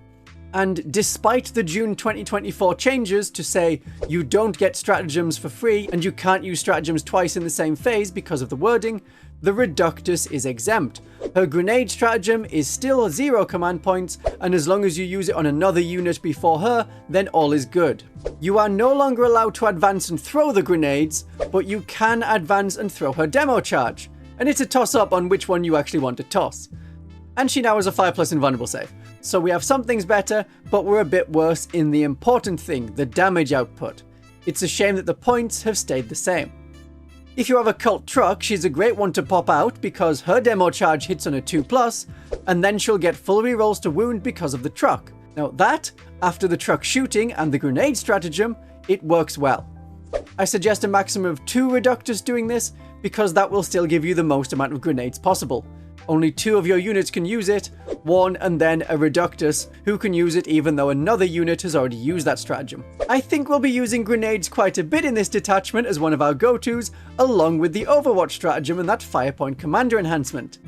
And despite the June 2024 changes to say you don't get stratagems for free and you can't use stratagems twice in the same phase because of the wording, the Reductus is exempt. Her grenade stratagem is still 0 command points, and as long as you use it on another unit before her, then all is good. You are no longer allowed to advance and throw the grenades, but you can advance and throw her demo charge, and it's a toss-up on which one you actually want to toss. And she now has a 5+ invulnerable save. So we have some things better, but we're a bit worse in the important thing, the damage output. It's a shame that the points have stayed the same. If you have a cult truck, she's a great one to pop out because her demo charge hits on a 2+, and then she'll get full rerolls to wound because of the truck. Now that, after the truck shooting and the grenade stratagem, it works well. I suggest a maximum of 2 reductors doing this because that will still give you the most amount of grenades possible. Only 2 of your units can use it, 1 and then a reductus who can use it even though another unit has already used that stratagem. I think we'll be using grenades quite a bit in this detachment as one of our go-tos, along with the Overwatch stratagem and that Firepoint Commander enhancement.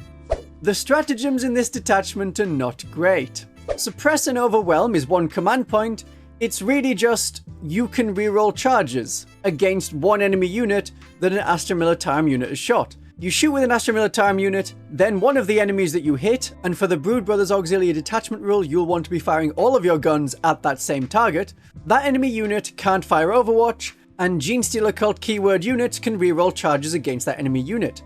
The stratagems in this detachment are not great. Suppress and Overwhelm is 1 command point. It's really just you can reroll charges against 1 enemy unit that an Astra Militarum unit has shot. You shoot with an Astra Militarum unit, then one of the enemies that you hit, and for the Brothers Auxilia detachment rule, you'll want to be firing all of your guns at that same target. That enemy unit can't fire Overwatch, and Genestealer Cult keyword units can reroll charges against that enemy unit.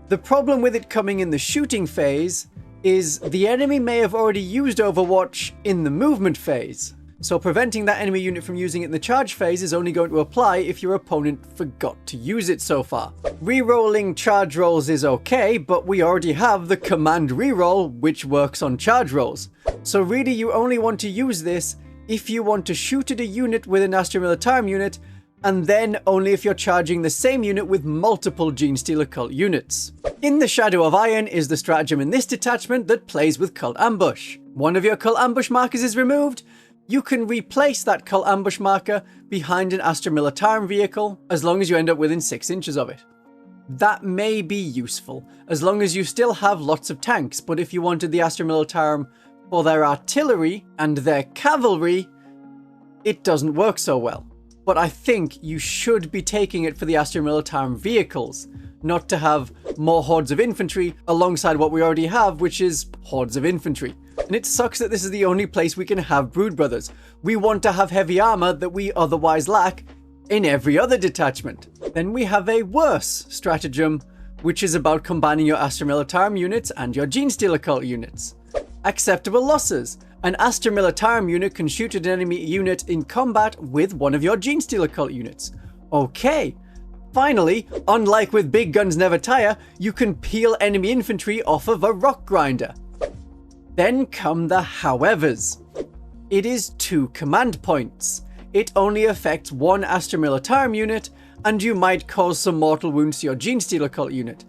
The problem with it coming in the shooting phase is the enemy may have already used Overwatch in the movement phase. So preventing that enemy unit from using it in the charge phase is only going to apply if your opponent forgot to use it so far. Rerolling charge rolls is okay, but we already have the command reroll, which works on charge rolls. So really you only want to use this if you want to shoot at a unit with an Astra Militarum unit, and then only if you're charging the same unit with multiple Genestealer Cult units. In the Shadow of Iron is the stratagem in this detachment that plays with Cult Ambush. One of your Cult Ambush markers is removed. You can replace that Cult Ambush marker behind an Astra Militarum vehicle as long as you end up within 6 inches of it. That may be useful, as long as you still have lots of tanks, but if you wanted the Astra Militarum for their artillery and their cavalry, it doesn't work so well. But I think you should be taking it for the Astra Militarum vehicles, not to have more hordes of infantry alongside what we already have, which is hordes of infantry. And it sucks that this is the only place we can have Brood Brothers. We want to have heavy armor that we otherwise lack in every other detachment. Then we have a worse stratagem, which is about combining your Astra Militarum units and your Genestealer Cult units. Acceptable losses. An Astra Militarum unit can shoot at an enemy unit in combat with one of your Genestealer Cult units. Okay. Finally, unlike with Big Guns Never Tire, you can peel enemy infantry off of a rock grinder. Then come the howevers. It is 2 command points. It only affects 1 Astra Militarum unit, and you might cause some mortal wounds to your Genestealer Cult unit.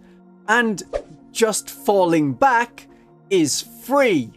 And just falling back is free.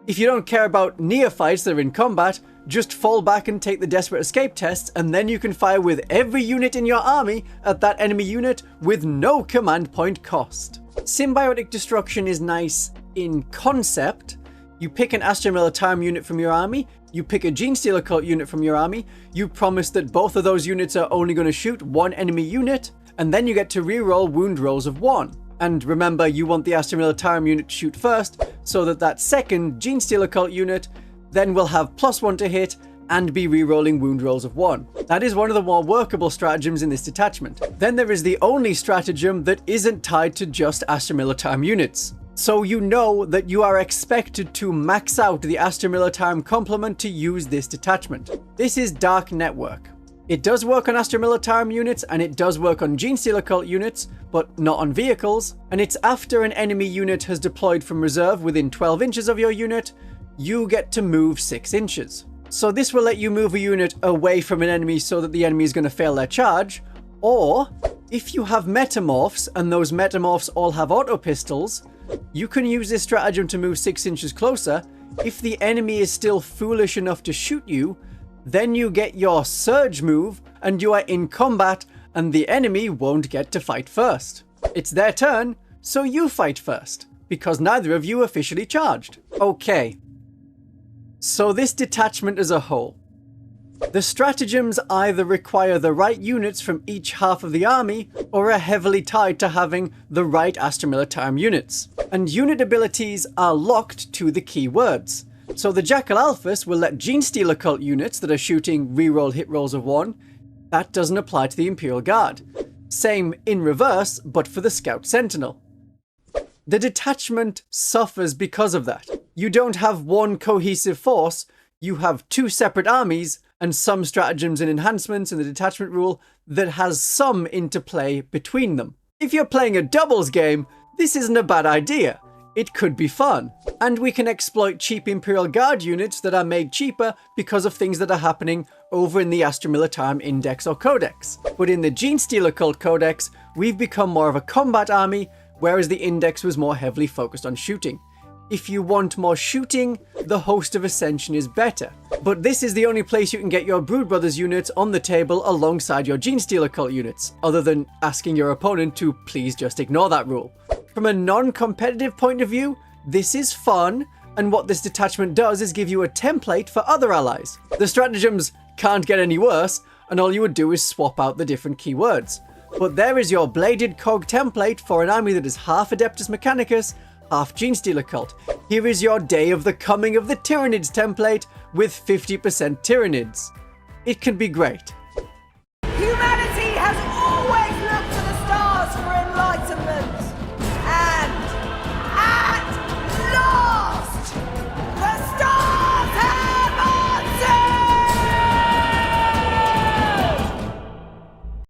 If you don't care about neophytes that are in combat, just fall back and take the Desperate Escape tests, and then you can fire with every unit in your army at that enemy unit with no command point cost. Symbiotic Destruction is nice in concept. You pick an Astra Militarum unit from your army, you pick a Genestealer Cult unit from your army, you promise that both of those units are only going to shoot 1 enemy unit, and then you get to reroll wound rolls of 1. And remember, you want the Astra Militarum unit to shoot first, so that that second Genestealer Cult unit then will have +1 to hit and be rerolling wound rolls of 1. That is one of the more workable stratagems in this detachment. Then there is the only stratagem that isn't tied to just Astra Militarum units. So you know that you are expected to max out the Astra Militarum complement to use this detachment. This is Dark Network. It does work on Astra Militarum units and it does work on Genestealer Cult units, but not on vehicles. And it's after an enemy unit has deployed from reserve within 12 inches of your unit, you get to move 6 inches. So this will let you move a unit away from an enemy so that the enemy is going to fail their charge, or if you have metamorphs and those metamorphs all have auto pistols, you can use this stratagem to move 6 inches closer. If the enemy is still foolish enough to shoot you, then you get your surge move and you are in combat and the enemy won't get to fight first. It's their turn, so you fight first, because neither of you officially charged. Okay. So this detachment as a whole. The stratagems either require the right units from each half of the army or are heavily tied to having the right Astra Militarum units. And unit abilities are locked to the keywords. So the Jackal Alphas will let Genestealer Cult units that are shooting reroll hit rolls of 1. That doesn't apply to the Imperial Guard. Same in reverse, but for the Scout Sentinel. The detachment suffers because of that. You don't have one cohesive force, you have two separate armies and some stratagems and enhancements in the detachment rule that has some interplay between them. If you're playing a doubles game, this isn't a bad idea. It could be fun. And we can exploit cheap Imperial Guard units that are made cheaper because of things that are happening over in the Astra Militarum Index or Codex. But in the Genestealer Cult Codex, we've become more of a combat army, whereas the Index was more heavily focused on shooting. If you want more shooting, the Host of Ascension is better. But this is the only place you can get your Brood Brothers units on the table alongside your Genestealer Cult units, other than asking your opponent to please just ignore that rule. From a non-competitive point of view, this is fun, and what this detachment does is give you a template for other allies. The stratagems can't get any worse, and all you would do is swap out the different keywords. But there is your Bladed Cog template for an army that is half Adeptus Mechanicus, half Genestealer Cult. Here is your Day of the Coming of the Tyranids template with 50% Tyranids. It can be great. Humanity has always looked to the stars for enlightenment. And at last, the stars have answered!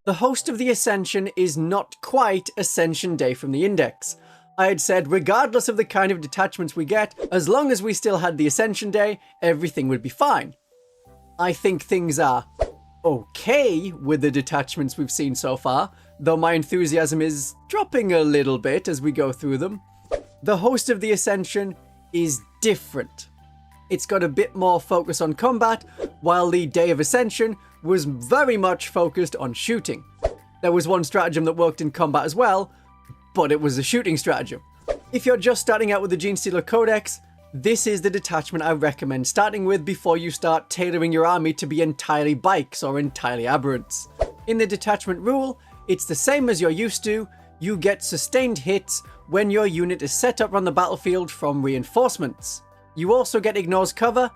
The Host of the Ascension is not quite Ascension Day from the Index. I had said regardless of the kind of detachments we get, as long as we still had the Ascension Day, everything would be fine. I think things are okay with the detachments we've seen so far, though my enthusiasm is dropping a little bit as we go through them. The Host of the Ascension is different. It's got a bit more focus on combat, while the Day of Ascension was very much focused on shooting. There was one stratagem that worked in combat as well, but it was a shooting stratagem. If you're just starting out with the Genestealer Codex, this is the detachment I recommend starting with before you start tailoring your army to be entirely bikes or entirely aberrants. In the detachment rule, it's the same as you're used to. You get sustained hits when your unit is set up on the battlefield from reinforcements. You also get ignores cover,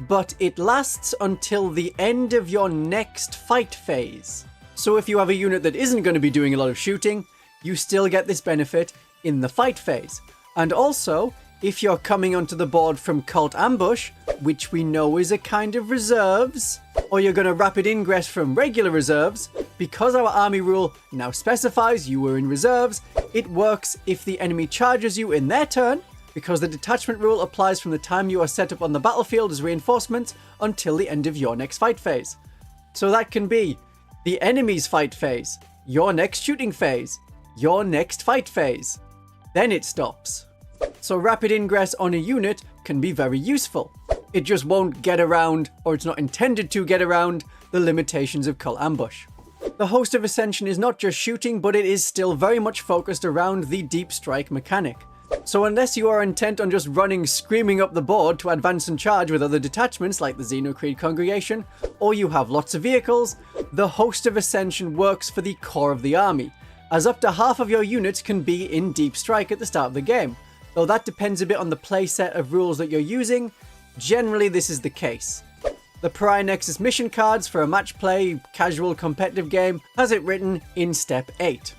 but it lasts until the end of your next fight phase. So if you have a unit that isn't going to be doing a lot of shooting, you still get this benefit in the fight phase. And also, if you're coming onto the board from Cult Ambush, which we know is a kind of reserves, or you're going to rapid ingress from regular reserves, because our army rule now specifies you were in reserves, it works if the enemy charges you in their turn, because the detachment rule applies from the time you are set up on the battlefield as reinforcements until the end of your next fight phase. So that can be the enemy's fight phase, your next shooting phase, your next fight phase. Then it stops. So rapid ingress on a unit can be very useful. It just won't get around, or it's not intended to get around, the limitations of Cult Ambush. The Host of Ascension is not just shooting, but it is still very much focused around the deep strike mechanic. So unless you are intent on just running screaming up the board to advance and charge with other detachments like the Xenocreed Congregation, or you have lots of vehicles, the Host of Ascension works for the core of the army, as up to half of your units can be in deep strike at the start of the game. Though that depends a bit on the playset of rules that you're using, generally this is the case. The Pariah Nexus mission cards for a match play, casual competitive game has it written in step 8.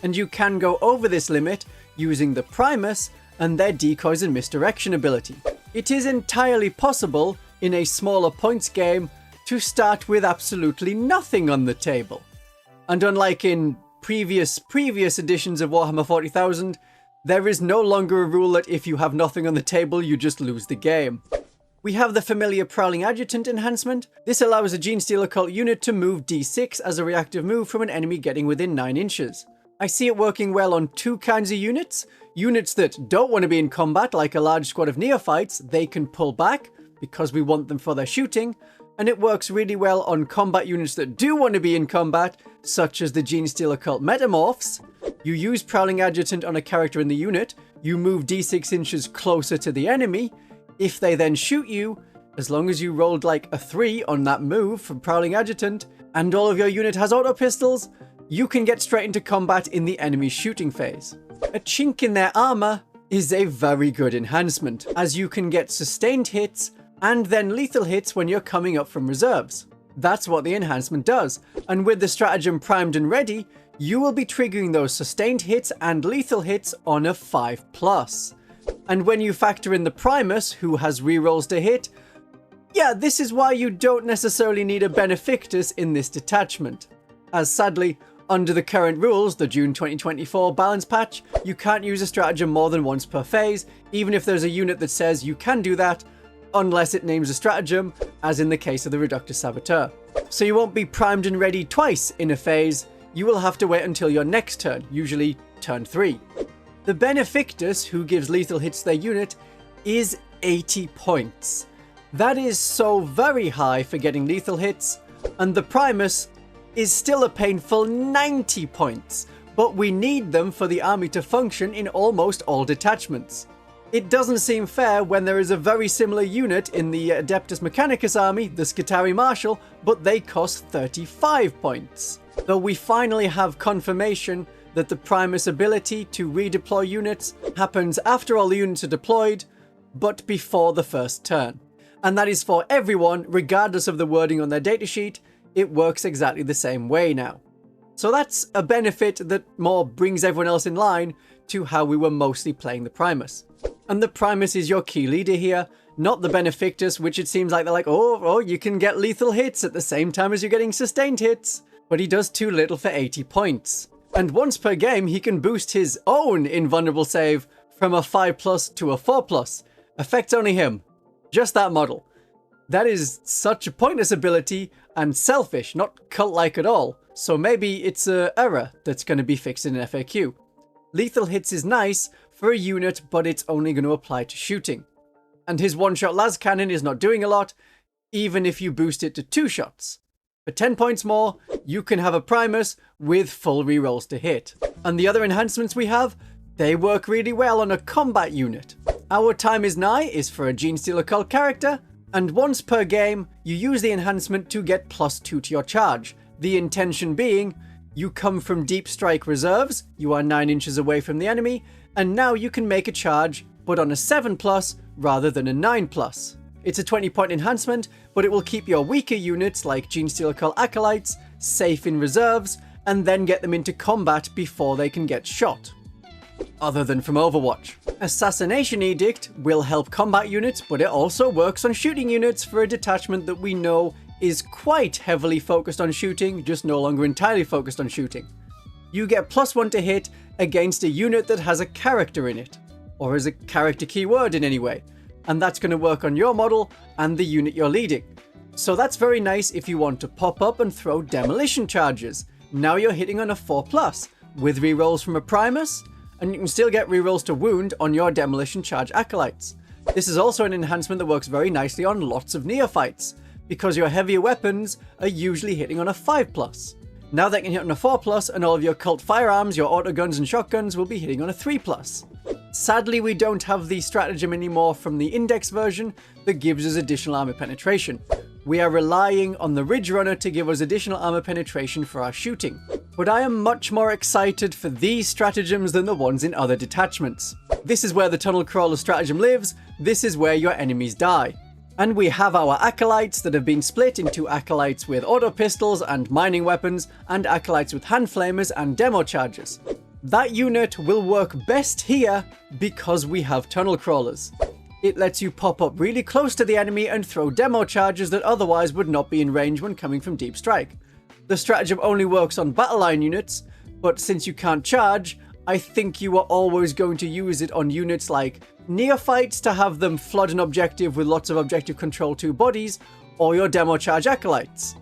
And you can go over this limit using the Primus and their decoys and misdirection ability. It is entirely possible in a smaller points game to start with absolutely nothing on the table. And unlike in previous editions of Warhammer 40,000, there is no longer a rule that if you have nothing on the table, you just lose the game. We have the familiar Prowling Adjutant enhancement. This allows a Genestealer Cult unit to move D6 as a reactive move from an enemy getting within 9 inches. I see it working well on two kinds of units. Units that don't want to be in combat, like a large squad of neophytes, they can pull back because we want them for their shooting. And it works really well on combat units that do want to be in combat, such as the Genestealer Cult Metamorphs. You use Prowling Adjutant on a character in the unit, you move D6 inches closer to the enemy. If they then shoot you, as long as you rolled like a 3 on that move from Prowling Adjutant, and all of your unit has auto pistols, you can get straight into combat in the enemy's shooting phase. A chink in their armor is a very good enhancement, as you can get sustained hits and then lethal hits when you're coming up from reserves. That's what the enhancement does, and with the stratagem primed and ready, you will be triggering those sustained hits and lethal hits on a 5+. And when you factor in the Primus, who has rerolls to hit, yeah, this is why you don't necessarily need a Benefictus in this detachment. As sadly, under the current rules, the June 2024 balance patch, you can't use a stratagem more than once per phase, even if there's a unit that says you can do that, unless it names a stratagem, as in the case of the Reductor Saboteur. So you won't be primed and ready twice in a phase, you will have to wait until your next turn, usually turn 3. The Benefictus, who gives lethal hits to their unit, is 80 points. That is so very high for getting lethal hits, and the Primus is still a painful 90 points, but we need them for the army to function in almost all detachments. It doesn't seem fair when there is a very similar unit in the Adeptus Mechanicus army, the Skitarii Marshal, but they cost 35 points. Though we finally have confirmation that the Primus ability to redeploy units happens after all the units are deployed, but before the first turn. And that is for everyone, regardless of the wording on their datasheet. It works exactly the same way now. So that's a benefit that more brings everyone else in line to how we were mostly playing the Primus. And the Primus is your key leader here, not the Benefictus, which it seems like they're like, oh, you can get lethal hits at the same time as you're getting sustained hits. But he does too little for 80 points. And once per game, he can boost his own invulnerable save from a 5+ to a 4+. Affects only him. Just that model. That is such a pointless ability and selfish, not cult-like at all. So maybe it's an error that's going to be fixed in an FAQ. Lethal hits is nice for a unit, but it's only going to apply to shooting. And his one-shot las cannon is not doing a lot, even if you boost it to 2 shots. For 10 points more, you can have a Primus with full rerolls to hit. And the other enhancements we have, they work really well on a combat unit. Our Time is Nigh is for a Genestealer Cult character, and once per game, you use the enhancement to get +2 to your charge. The intention being, you come from Deep Strike reserves, you are 9 inches away from the enemy, and now you can make a charge, but on a 7+ rather than a 9+. It's a 20-point enhancement, but it will keep your weaker units like Genestealer Cult Acolytes safe in reserves, and then get them into combat before they can get shot. Other than from Overwatch. Assassination Edict will help combat units, but it also works on shooting units for a detachment that we know is quite heavily focused on shooting, just no longer entirely focused on shooting. You get +1 to hit against a unit that has a character in it, or has a character keyword in any way, and that's going to work on your model and the unit you're leading. So that's very nice if you want to pop up and throw demolition charges. Now you're hitting on a 4+, with rerolls from a Primus, and you can still get rerolls to wound on your demolition charge acolytes. This is also an enhancement that works very nicely on lots of neophytes, because your heavier weapons are usually hitting on a 5+. Now they can hit on a 4+, and all of your cult firearms, your autoguns and shotguns will be hitting on a 3+. Sadly, we don't have the stratagem anymore from the index version that gives us additional armor penetration. We are relying on the Ridge Runner to give us additional armor penetration for our shooting. But I am much more excited for these stratagems than the ones in other detachments. This is where the Tunnel Crawler stratagem lives, this is where your enemies die. And we have our acolytes that have been split into acolytes with auto pistols and mining weapons, and acolytes with hand flamers and demo charges. That unit will work best here because we have tunnel crawlers. It lets you pop up really close to the enemy and throw demo charges that otherwise would not be in range when coming from deep strike. The stratagem only works on battle line units, but since you can't charge, I think you are always going to use it on units like neophytes to have them flood an objective with lots of objective control 2 bodies, or your demo charge acolytes.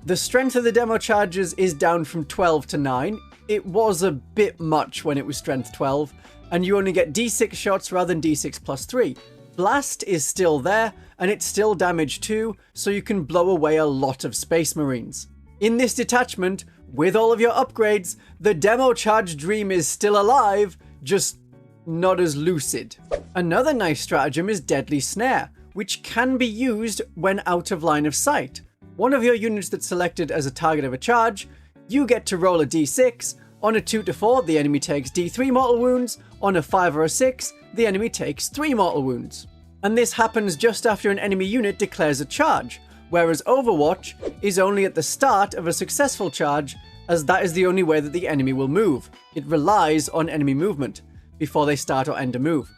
The strength of the demo charges is down from 12 to 9. It was a bit much when it was strength 12, and you only get d6 shots rather than d6 plus 3. Blast is still there, and it's still damage 2, so you can blow away a lot of Space Marines. In this detachment, with all of your upgrades, the demo charge dream is still alive, just not as lucid. Another nice stratagem is Deadly Snare, which can be used when out of line of sight. One of your units that's selected as a target of a charge, you get to roll a d6. On a 2 to 4, the enemy takes d3 mortal wounds. On a 5 or a 6, the enemy takes 3 mortal wounds. And this happens just after an enemy unit declares a charge, whereas Overwatch is only at the start of a successful charge, as that is the only way that the enemy will move. It relies on enemy movement before they start or end a move.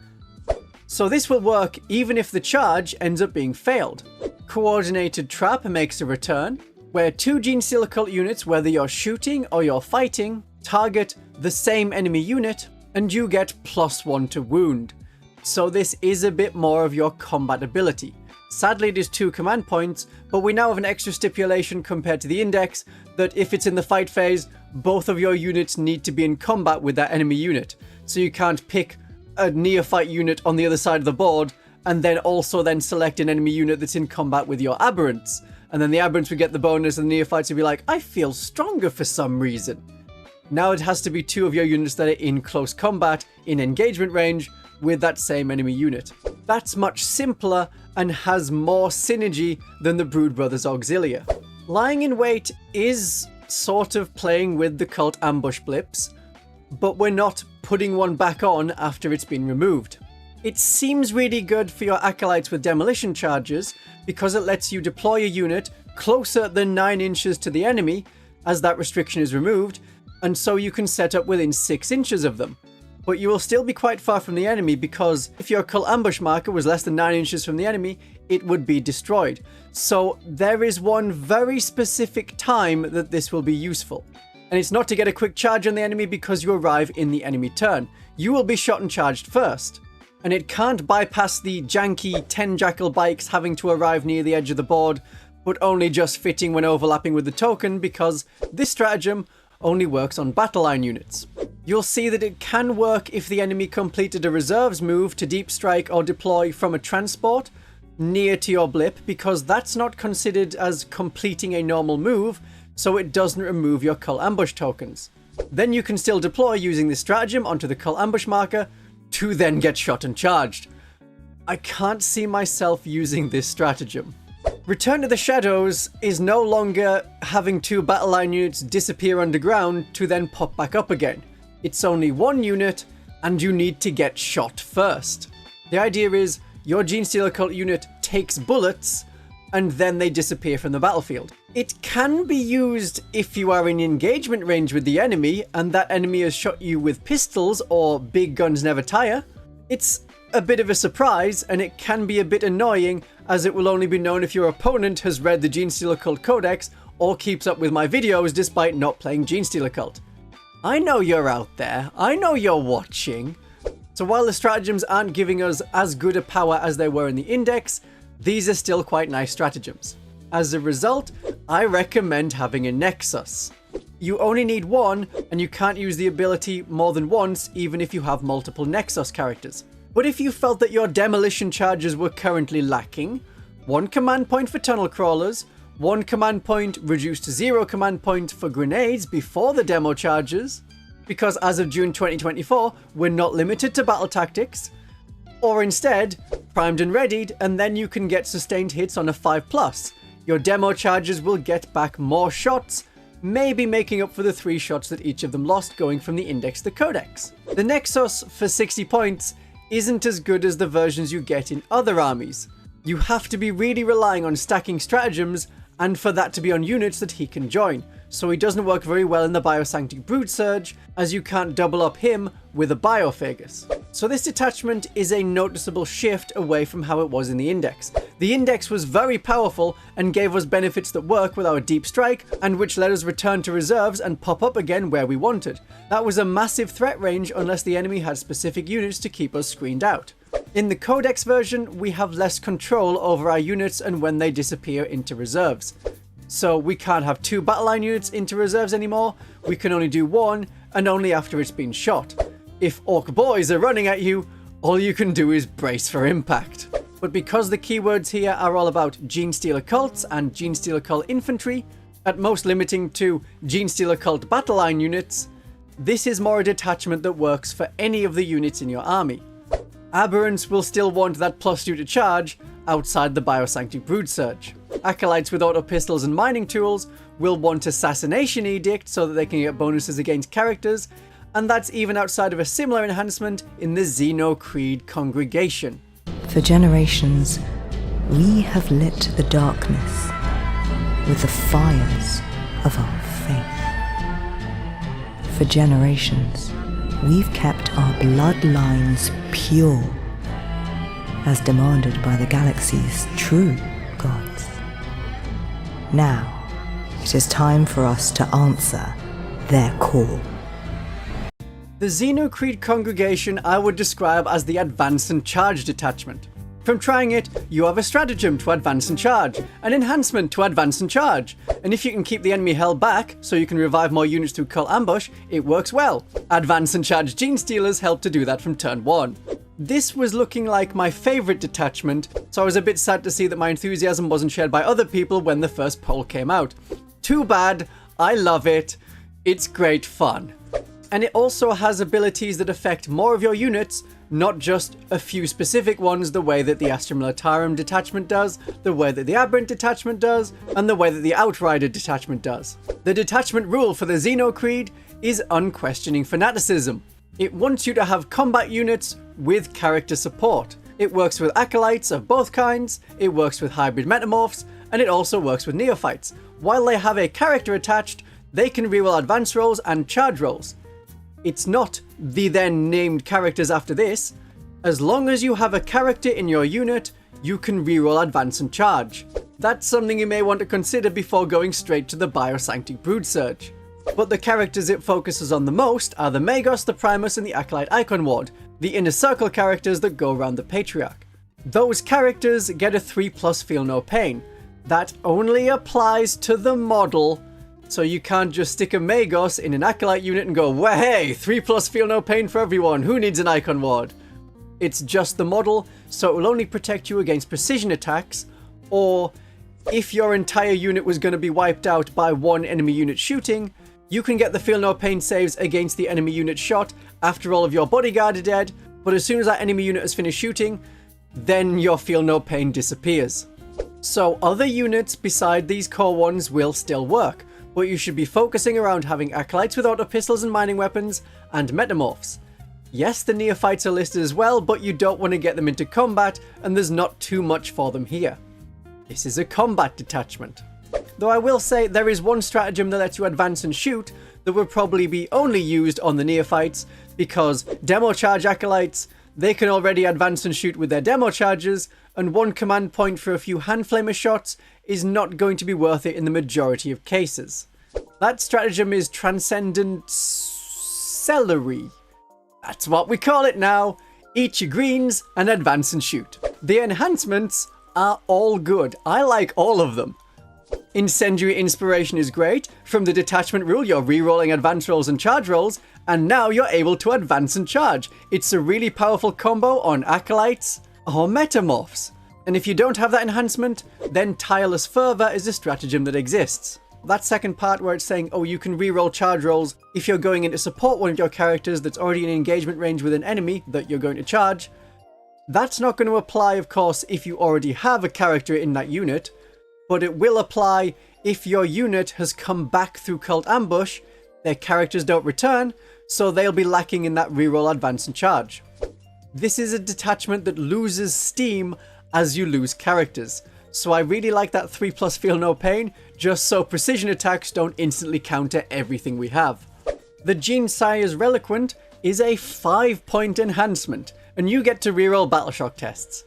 So this will work even if the charge ends up being failed. Coordinated Trap makes a return, where 2 Genestealer Cult units, whether you're shooting or you're fighting, target the same enemy unit, and you get +1 to wound. So this is a bit more of your combat ability. Sadly, it is 2 command points, but we now have an extra stipulation compared to the index that if it's in the fight phase, both of your units need to be in combat with that enemy unit. So you can't pick a neophyte unit on the other side of the board and then also then select an enemy unit that's in combat with your aberrants. And then the aberrants would get the bonus and the neophytes would be like, I feel stronger for some reason. Now it has to be 2 of your units that are in close combat, in engagement range, with that same enemy unit. That's much simpler and has more synergy than the Brothers Auxilia. Lying in wait is sort of playing with the cult ambush blips, but we're not putting one back on after it's been removed. It seems really good for your acolytes with demolition charges because it lets you deploy a unit closer than 9 inches to the enemy as that restriction is removed, and so you can set up within 6 inches of them. But you will still be quite far from the enemy because if your cult ambush marker was less than 9 inches from the enemy, it would be destroyed. So there is one very specific time that this will be useful. And it's not to get a quick charge on the enemy because you arrive in the enemy turn. You will be shot and charged first. And it can't bypass the janky 10 Jackal Bikes having to arrive near the edge of the board, but only just fitting when overlapping with the token because this stratagem only works on battle line units. You'll see that it can work if the enemy completed a reserves move to deep strike or deploy from a transport near to your blip because that's not considered as completing a normal move, so it doesn't remove your cult ambush tokens. Then you can still deploy using this stratagem onto the cult ambush marker to then get shot and charged. I can't see myself using this stratagem. Return to the Shadows is no longer having 2 battle line units disappear underground to then pop back up again. It's only 1 unit and you need to get shot first. The idea is your Genestealer Cult unit takes bullets and then they disappear from the battlefield. It can be used if you are in engagement range with the enemy and that enemy has shot you with pistols or big guns never tire. It's a bit of a surprise and it can be a bit annoying as it will only be known if your opponent has read the Genestealer Cult Codex or keeps up with my videos despite not playing Genestealer Cult. I know you're out there, I know you're watching. So while the stratagems aren't giving us as good a power as they were in the index, these are still quite nice stratagems. As a result, I recommend having a Nexos. You only need 1 and you can't use the ability more than once even if you have multiple Nexos characters. But if you felt that your demolition charges were currently lacking, 1 command point for tunnel crawlers, 1 command point reduced to 0 command point for grenades before the demo charges, because as of June 2024, we're not limited to battle tactics, or instead, primed and readied, and then you can get sustained hits on a 5+. Your demo charges will get back more shots, maybe making up for the 3 shots that each of them lost going from the index to the codex. The Nexos for 60 points isn't as good as the versions you get in other armies. You have to be really relying on stacking stratagems and for that to be on units that he can join, so he doesn't work very well in the Biosanctic Broodsurge as you can't double up him with a Biophagus. So this detachment is a noticeable shift away from how it was in the index. The index was very powerful and gave us benefits that work with our deep strike and which let us return to reserves and pop up again where we wanted. That was a massive threat range unless the enemy had specific units to keep us screened out. In the Codex version, we have less control over our units and when they disappear into reserves. So we can't have 2 battle line units into reserves anymore, we can only do 1 and only after it's been shot. If orc boys are running at you, all you can do is brace for impact. But because the keywords here are all about Genestealer Cults and Genestealer Cult Infantry, at most limiting to Genestealer Cult battle line units, this is more a detachment that works for any of the units in your army. Aberrants will still want that +2 to charge outside the Biosanctic Broodsurge. Acolytes with auto pistols and mining tools will want Assassination Edict so that they can get bonuses against characters, and that's even outside of a similar enhancement in the Xenocreed Congregation. For generations, we have lit the darkness with the fires of our faith. For generations, we've kept our bloodlines pure, as demanded by the galaxy's true gods. Now, it is time for us to answer their call. The Xenocreed Congregation I would describe as the Advance and Charge detachment. From trying it, you have a stratagem to advance and charge, an enhancement to advance and charge, and if you can keep the enemy held back so you can revive more units through cult ambush, it works well. Advance and charge Genestealers help to do that from turn 1. This was looking like my favourite detachment, so I was a bit sad to see that my enthusiasm wasn't shared by other people when the first poll came out. Too bad, I love it, it's great fun. And it also has abilities that affect more of your units, not just a few specific ones, the way that the Astra Militarum detachment does, the way that the Aberrant detachment does, and the way that the Outrider detachment does. The detachment rule for the Xenocreed is unquestioning fanaticism. It wants you to have combat units with character support. It works with acolytes of both kinds, it works with hybrid metamorphs, and it also works with neophytes. While they have a character attached, they can reroll advance rolls and charge rolls. It's not the then named characters after this. As long as you have a character in your unit, you can reroll advance and charge. That's something you may want to consider before going straight to the Biosanctic Broodsurge. But the characters it focuses on the most are the Magos, the Primus, and the Acolyte Icon Ward, the inner circle characters that go around the Patriarch. Those characters get a 3+ feel no pain. That only applies to the model, so you can't just stick a Magos in an Acolyte unit and go, well, hey, 3+ feel no pain for everyone, who needs an Icon Ward? It's just the model, so it will only protect you against precision attacks, or if your entire unit was going to be wiped out by one enemy unit shooting, you can get the feel no pain saves against the enemy unit shot after all of your bodyguard are dead, but as soon as that enemy unit has finished shooting, then your feel no pain disappears. So other units beside these core ones will still work, but you should be focusing around having acolytes with auto pistols and mining weapons, and metamorphs. Yes, the neophytes are listed as well, but you don't want to get them into combat, and there's not too much for them here. This is a combat detachment. Though I will say there is one stratagem that lets you advance and shoot that would probably be only used on the neophytes, because demo charge acolytes, they can already advance and shoot with their demo charges, and one command point for a few hand flamer shots is not going to be worth it in the majority of cases. That stratagem is Transcendent Celery. That's what we call it now. Eat your greens and advance and shoot. The enhancements are all good. I like all of them. Incendiary Inspiration is great. From the detachment rule, you're rerolling advance rolls and charge rolls, and now you're able to advance and charge. It's a really powerful combo on acolytes or metamorphs. And if you don't have that enhancement, then Tireless Fervor is a stratagem that exists. That second part where it's saying, oh, you can reroll charge rolls if you're going in to support one of your characters that's already in engagement range with an enemy that you're going to charge. That's not going to apply, of course, if you already have a character in that unit, but it will apply if your unit has come back through Cult Ambush, their characters don't return, so they'll be lacking in that reroll advance and charge. This is a detachment that loses steam as you lose characters, so I really like that 3+ feel no pain, just so precision attacks don't instantly counter everything we have. The Genesire's Reliquant is a 5-point enhancement, and you get to reroll Battleshock tests.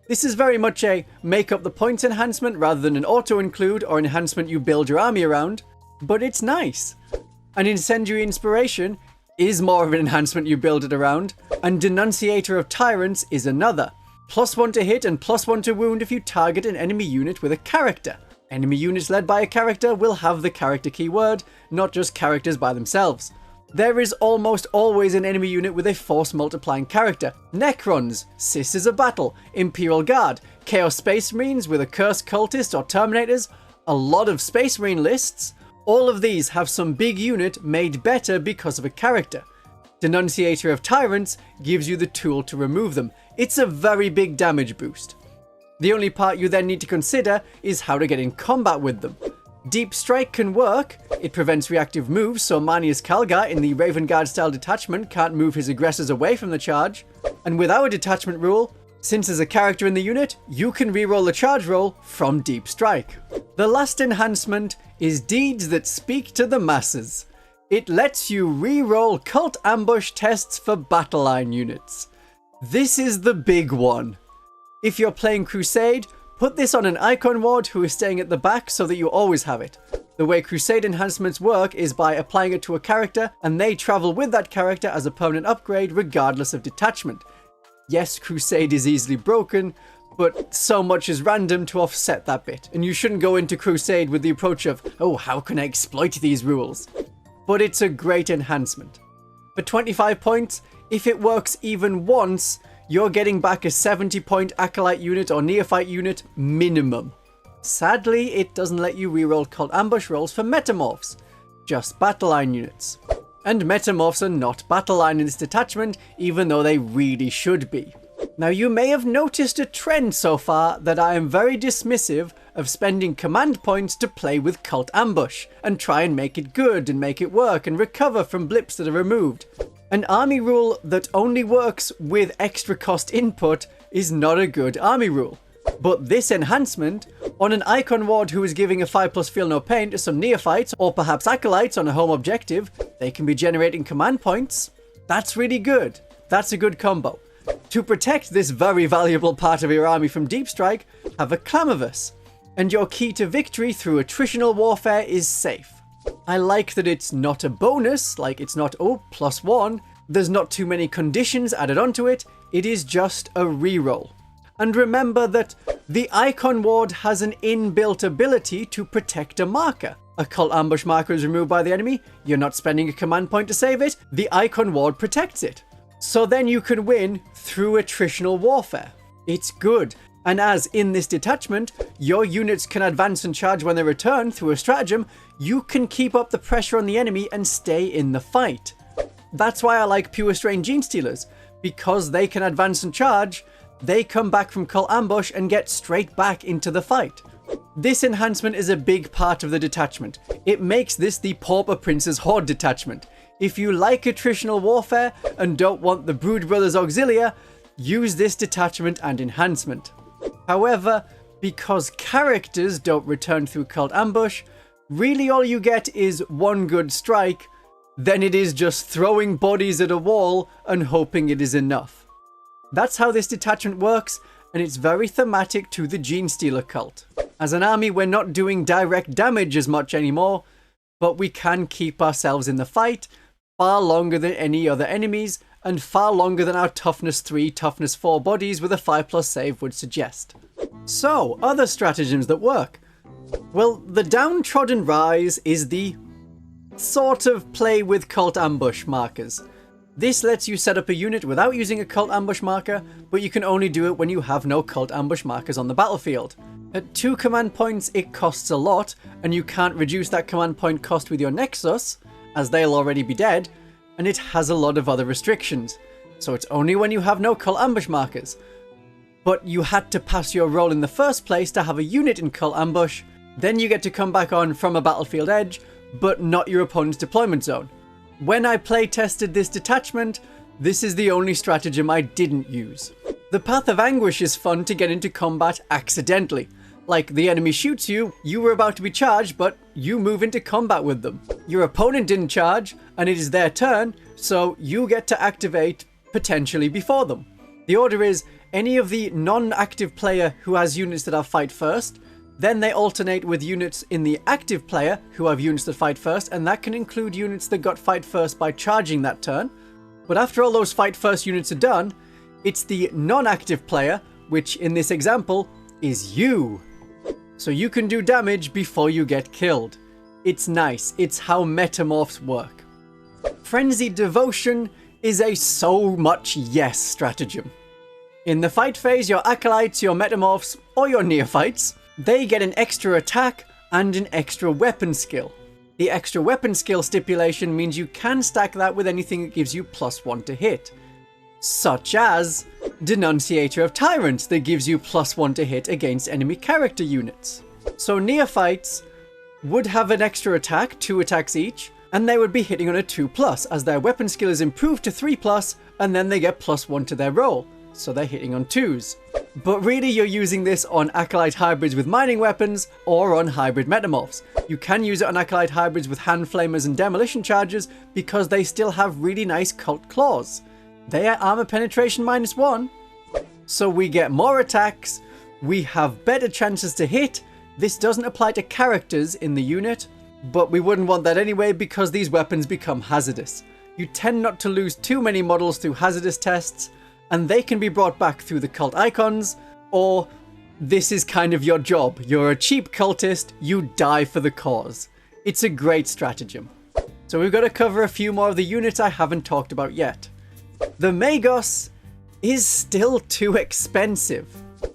This is very much a make up the points enhancement rather than an auto-include or enhancement you build your army around, but it's nice. An Incendiary Inspiration is more of an enhancement you build it around, and Denunciator of Tyrants is another. +1 to hit and +1 to wound if you target an enemy unit with a character. Enemy units led by a character will have the character keyword, not just characters by themselves. There is almost always an enemy unit with a force multiplying character. Necrons, Sisters of Battle, Imperial Guard, Chaos Space Marines with a Cursed Cultist or Terminators, a lot of Space Marine lists. All of these have some big unit made better because of a character. Denunciator of Tyrants gives you the tool to remove them. It's a very big damage boost. The only part you then need to consider is how to get in combat with them. Deep Strike can work. It prevents reactive moves, so Manius Calgar in the Raven Guard style detachment can't move his aggressors away from the charge. And with our detachment rule, since there's a character in the unit, you can reroll the charge roll from Deep Strike. The last enhancement is Deeds that Speak to the Masses. It lets you re-roll Cult Ambush tests for battle line units. This is the big one. If you're playing Crusade, put this on an Icon Ward who is staying at the back so that you always have it. The way Crusade enhancements work is by applying it to a character and they travel with that character as a permanent upgrade regardless of detachment. Yes, Crusade is easily broken, but so much is random to offset that bit, and you shouldn't go into Crusade with the approach of, oh, how can I exploit these rules? But it's a great enhancement. For 25 points, if it works even once, you're getting back a 70-point Acolyte unit or Neophyte unit minimum. Sadly, it doesn't let you reroll Cult Ambush rolls for Metamorphs, just battle line units. And Metamorphs are not battle line in this detachment, even though they really should be. Now you may have noticed a trend so far that I am very dismissive of spending command points to play with Cult Ambush, and try and make it good and make it work and recover from blips that are removed. An army rule that only works with extra cost input is not a good army rule. But this enhancement, on an Icon Ward who is giving a 5+ Feel No Pain to some Neophytes or perhaps Acolytes on a home objective, they can be generating command points. That's really good. That's a good combo. To protect this very valuable part of your army from deep strike, have a Clamavus, and your key to victory through attritional warfare is safe. I like that it's not a bonus, like it's not, oh, +1, there's not too many conditions added onto it, it is just a reroll. And remember that the Icon Ward has an inbuilt ability to protect a marker. A Cult Ambush marker is removed by the enemy, you're not spending a command point to save it, the Icon Ward protects it. So then you can win through attritional warfare. It's good. And as in this detachment, your units can advance and charge when they return through a stratagem, you can keep up the pressure on the enemy and stay in the fight. That's why I like Purestrain Genestealers, because they can advance and charge, they come back from Cult Ambush and get straight back into the fight. This enhancement is a big part of the detachment. It makes this the Pauper Prince's Horde detachment. If you like attritional warfare and don't want the Brothers Auxilia, use this detachment and enhancement. However, because characters don't return through Cult Ambush, really all you get is one good strike, then it is just throwing bodies at a wall and hoping it is enough. That's how this detachment works, and it's very thematic to the Genestealer cult. As an army, we're not doing direct damage as much anymore, but we can keep ourselves in the fight far longer than any other enemies, and far longer than our toughness 3, toughness 4 bodies with a 5+ save would suggest. So, other stratagems that work. Well, the Downtrodden Rise is the sort of play with Cult Ambush markers. This lets you set up a unit without using a Cult Ambush marker, but you can only do it when you have no Cult Ambush markers on the battlefield. At 2 command points it costs a lot, and you can't reduce that command point cost with your Nexos, as they'll already be dead, and it has a lot of other restrictions, so it's only when you have no Cult Ambush markers. But you had to pass your roll in the first place to have a unit in Cult Ambush, then you get to come back on from a battlefield edge, but not your opponent's deployment zone. When I play tested this detachment, this is the only stratagem I didn't use. The Path of Anguish is fun to get into combat accidentally. Like, the enemy shoots you, you were about to be charged, but you move into combat with them. Your opponent didn't charge, and it is their turn, so you get to activate potentially before them. The order is, any of the non-active player who has units that have fight first, then they alternate with units in the active player who have units that fight first, and that can include units that got fight first by charging that turn. But after all those fight first units are done, it's the non-active player, which in this example is you. So you can do damage before you get killed. It's nice, it's how metamorphs work. Frenzied Devotion is a so much yes stratagem. In the fight phase, your acolytes, your metamorphs, or your neophytes, they get an extra attack and an extra weapon skill. The extra weapon skill stipulation means you can stack that with anything that gives you +1 to hit, such as Denunciator of Tyrants that gives you +1 to hit against enemy character units. So neophytes would have an extra attack, 2 attacks each, and they would be hitting on a 2+, as their weapon skill is improved to 3+, and then they get +1 to their roll, so they're hitting on 2s. But really you're using this on Acolyte hybrids with mining weapons or on hybrid metamorphs. You can use it on Acolyte hybrids with hand flamers and demolition charges because they still have really nice cult claws. They are armor penetration -1, so we get more attacks, we have better chances to hit. This doesn't apply to characters in the unit, but we wouldn't want that anyway because these weapons become hazardous. You tend not to lose too many models through hazardous tests, and they can be brought back through the cult icons, or this is kind of your job. You're a cheap cultist, you die for the cause. It's a great stratagem. So we've got to cover a few more of the units I haven't talked about yet. The Magos is still too expensive.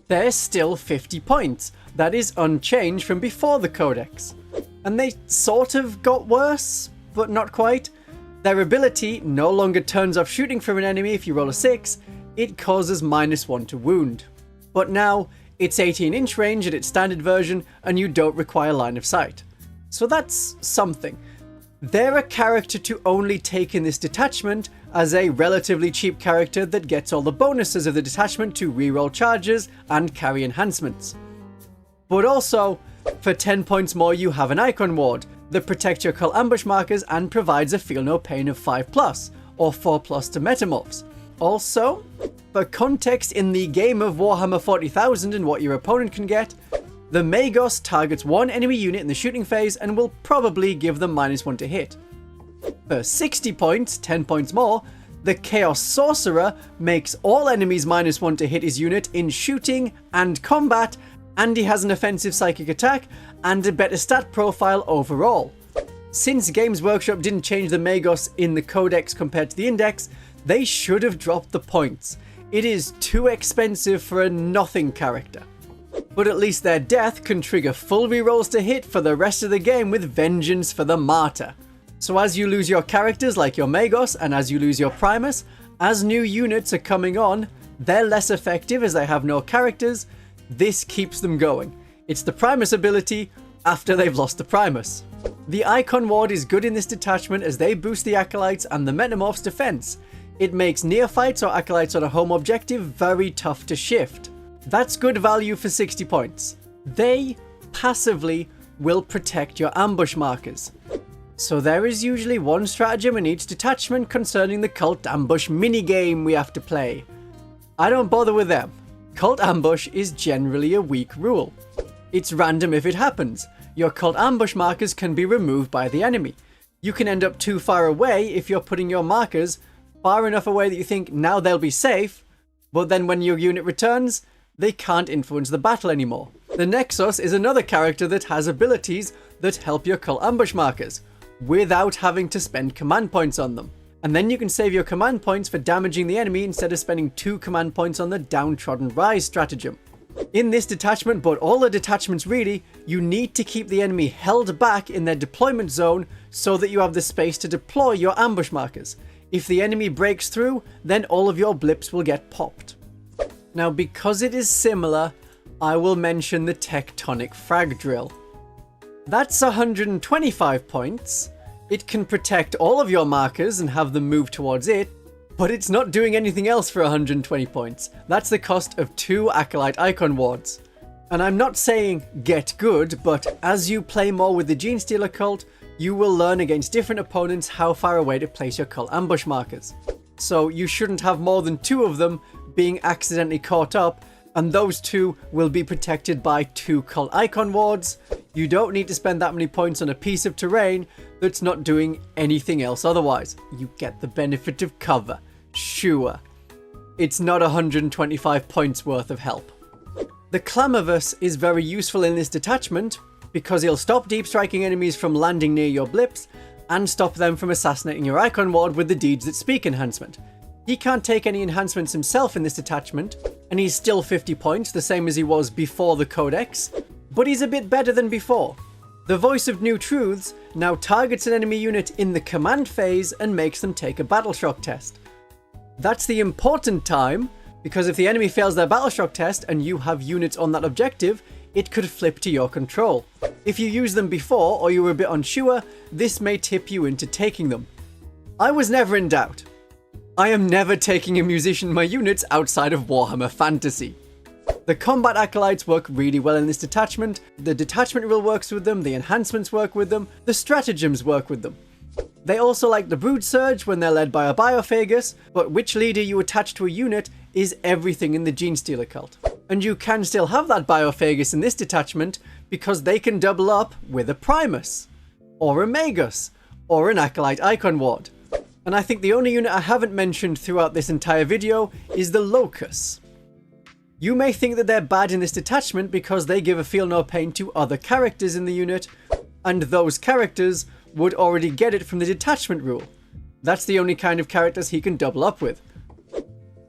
They're still 50 points. That is unchanged from before the Codex. And they sort of got worse, but not quite. Their ability no longer turns off shooting from an enemy if you roll a 6, it causes -1 to wound. But now, it's 18-inch range at its standard version, and you don't require line of sight. So that's something. They're a character to only take in this detachment as a relatively cheap character that gets all the bonuses of the detachment to reroll charges and carry enhancements. But also, for 10 points more you have an icon ward that protects your cult ambush markers and provides a feel no pain of 5+, or 4+ to metamorphs. Also, for context in the game of Warhammer 40,000 and what your opponent can get, the Magos targets one enemy unit in the shooting phase and will probably give them -1 to hit. For 60 points, 10 points more, the Chaos Sorcerer makes all enemies -1 to hit his unit in shooting and combat, and he has an offensive psychic attack and a better stat profile overall. Since Games Workshop didn't change the Magos in the Codex compared to the Index, they should have dropped the points. It is too expensive for a nothing character. But at least their death can trigger full rerolls to hit for the rest of the game with Vengeance for the Martyr. So as you lose your characters like your Magos and as you lose your Primus, as new units are coming on, they're less effective as they have no characters. This keeps them going. It's the Primus ability after they've lost the Primus. The Icon Ward is good in this detachment as they boost the Acolytes and the Metamorph's defense. It makes Neophytes or Acolytes on a home objective very tough to shift. That's good value for 60 points. They passively will protect your ambush markers. So there is usually one stratagem in each detachment concerning the Cult Ambush minigame we have to play. I don't bother with them. Cult Ambush is generally a weak rule. It's random if it happens. Your Cult Ambush markers can be removed by the enemy. You can end up too far away if you're putting your markers far enough away that you think now they'll be safe, but then when your unit returns, they can't influence the battle anymore. The Nexos is another character that has abilities that help your Cult Ambush markers, without having to spend command points on them. And then you can save your command points for damaging the enemy instead of spending 2 command points on the Downtrodden Rise stratagem. In this detachment, but all the detachments really, you need to keep the enemy held back in their deployment zone so that you have the space to deploy your ambush markers. If the enemy breaks through, then all of your blips will get popped. Now, because it is similar, I will mention the Tectonic Frag Drill. That's 125 points. It can protect all of your markers and have them move towards it, but it's not doing anything else for 120 points. That's the cost of 2 Acolyte Icon Wards. And I'm not saying get good, but as you play more with the Genestealer cult, you will learn against different opponents how far away to place your cult ambush markers. So you shouldn't have more than 2 of them being accidentally caught up, and those 2 will be protected by 2 cult icon wards. You don't need to spend that many points on a piece of terrain that's not doing anything else otherwise. You get the benefit of cover. Sure. It's not 125 points worth of help. The Clamavus is very useful in this detachment because he'll stop deep striking enemies from landing near your blips and stop them from assassinating your icon ward with the Deeds That Speak enhancement. He can't take any enhancements himself in this detachment, and he's still 50 points, the same as he was before the Codex, but he's a bit better than before. The Voice of New Truths now targets an enemy unit in the command phase and makes them take a battle shock test. That's the important time, because if the enemy fails their battle shock test and you have units on that objective, it could flip to your control. If you used them before or you were a bit unsure, this may tip you into taking them. I was never in doubt. I am never taking a musician in my units outside of Warhammer Fantasy. The combat acolytes work really well in this detachment, the detachment rule works with them, the enhancements work with them, the stratagems work with them. They also like the Broodsurge when they're led by a Biophagus, but which leader you attach to a unit is everything in the Genestealer cult. And you can still have that Biophagus in this detachment because they can double up with a Primus, or a Magus, or an Acolyte Icon Ward. And I think the only unit I haven't mentioned throughout this entire video is the Locus. You may think that they're bad in this detachment because they give a feel no pain to other characters in the unit, and those characters would already get it from the detachment rule. That's the only kind of characters he can double up with.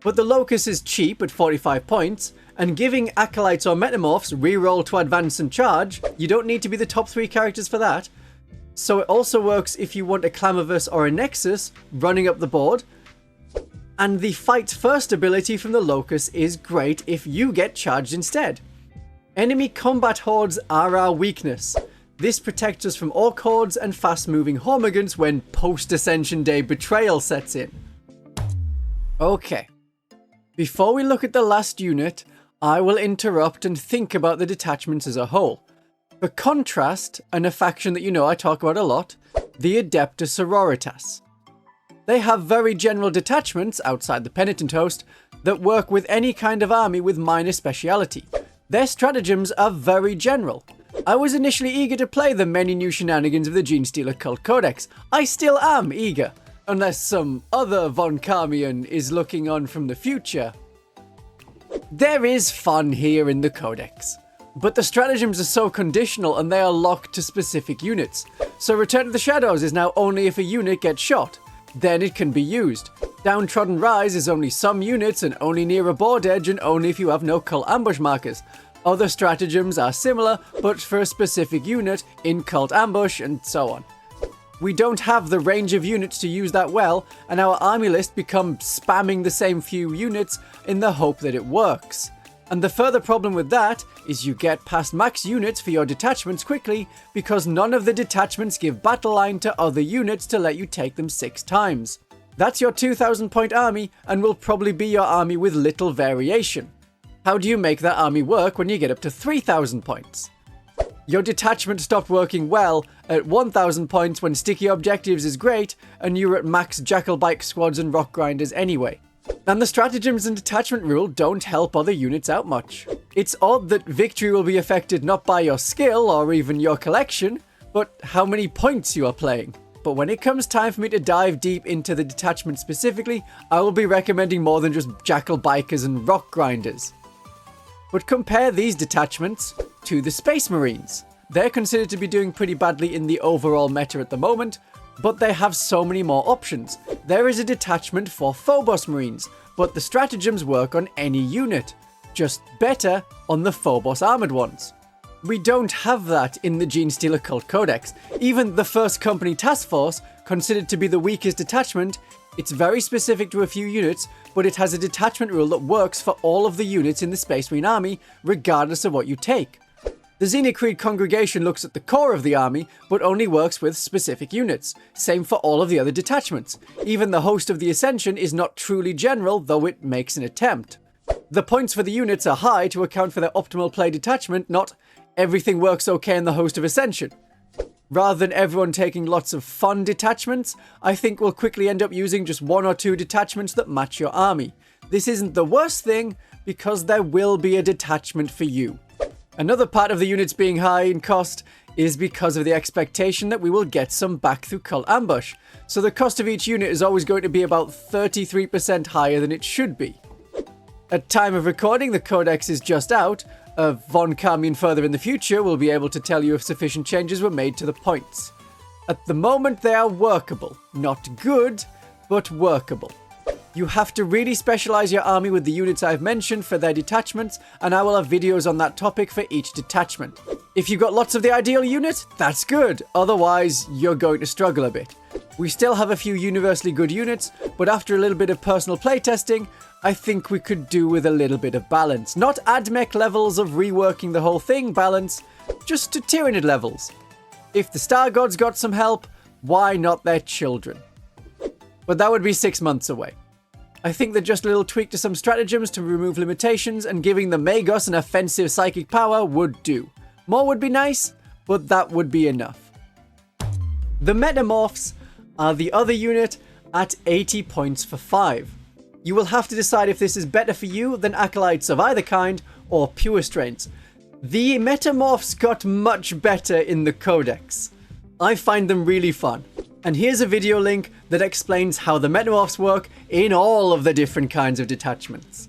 But the Locus is cheap at 45 points, and giving Acolytes or Metamorphs reroll to advance and charge, you don't need to be the top 3 characters for that. So it also works if you want a Clamavus or a Nexus running up the board. And the Fight First ability from the Locus is great if you get charged instead. Enemy combat hordes are our weakness. This protects us from orc hordes and fast-moving Hormigants when post-Ascension Day betrayal sets in. Okay. Before we look at the last unit, I will interrupt and think about the detachments as a whole. For contrast, and a faction that you know I talk about a lot, the Adeptus Sororitas. They have very general detachments, outside the Penitent host, that work with any kind of army with minor speciality. Their stratagems are very general. I was initially eager to play the many new shenanigans of the Genestealer Cult Codex. I still am eager, unless some other Von Carmian is looking on from the future. There is fun here in the Codex. But the stratagems are so conditional and they are locked to specific units. So Return to the Shadows is now only if a unit gets shot. Then it can be used. Downtrodden Rise is only some units and only near a board edge and only if you have no cult ambush markers. Other stratagems are similar, but for a specific unit, in cult ambush, and so on. We don't have the range of units to use that well, and our army list becomes spamming the same few units in the hope that it works. And the further problem with that is you get past max units for your detachments quickly because none of the detachments give battle line to other units to let you take them 6 times. That's your 2,000 point army and will probably be your army with little variation. How do you make that army work when you get up to 3,000 points? Your detachment stopped working well at 1,000 points when sticky objectives is great and you're at max Jackal Bike squads and rock grinders anyway. And the stratagems and detachment rule don't help other units out much. It's odd that victory will be affected not by your skill or even your collection, but how many points you are playing. But when it comes time for me to dive deep into the detachment specifically, I will be recommending more than just Jackal Bikers and rock grinders. But compare these detachments to the Space Marines. They're considered to be doing pretty badly in the overall meta at the moment, but they have so many more options. There is a detachment for Phobos Marines, but the stratagems work on any unit, just better on the Phobos armored ones. We don't have that in the Genestealer Cult Codex. Even the First Company Task Force, considered to be the weakest detachment, it's very specific to a few units, but it has a detachment rule that works for all of the units in the Space Marine army, regardless of what you take. The Xenocreed Congregation looks at the core of the army, but only works with specific units. Same for all of the other detachments. Even the host of the Ascension is not truly general, though it makes an attempt. The points for the units are high to account for their optimal play detachment, not everything works okay in the host of Ascension. Rather than everyone taking lots of fun detachments, I think we'll quickly end up using just 1 or 2 detachments that match your army. This isn't the worst thing, because there will be a detachment for you. Another part of the units being high in cost is because of the expectation that we will get some back through Cult Ambush, so the cost of each unit is always going to be about 33% higher than it should be. At time of recording, the Codex is just out. Von Carmian further in the future will be able to tell you if sufficient changes were made to the points. At the moment they are workable. Not good, but workable. You have to really specialize your army with the units I've mentioned for their detachments, and I will have videos on that topic for each detachment. If you got lots of the ideal unit, that's good. Otherwise, you're going to struggle a bit. We still have a few universally good units, but after a little bit of personal playtesting, I think we could do with a little bit of balance. Not AdMech levels of reworking the whole thing balance, just to Tyranid levels. If the Star Gods got some help, why not their children? But that would be 6 months away. I think that just a little tweak to some stratagems to remove limitations and giving the Magos an offensive psychic power would do. More would be nice, but that would be enough. The Metamorphs are the other unit at 80 points for 5. You will have to decide if this is better for you than Acolytes of either kind or Purestrains. The Metamorphs got much better in the Codex. I find them really fun. And here's a video link that explains how the Metamorphs work in all of the different kinds of detachments.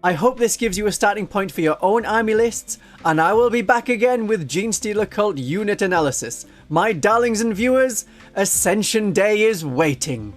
I hope this gives you a starting point for your own army lists, and I will be back again with Genestealer Cult unit analysis. My darlings and viewers, Ascension Day is waiting.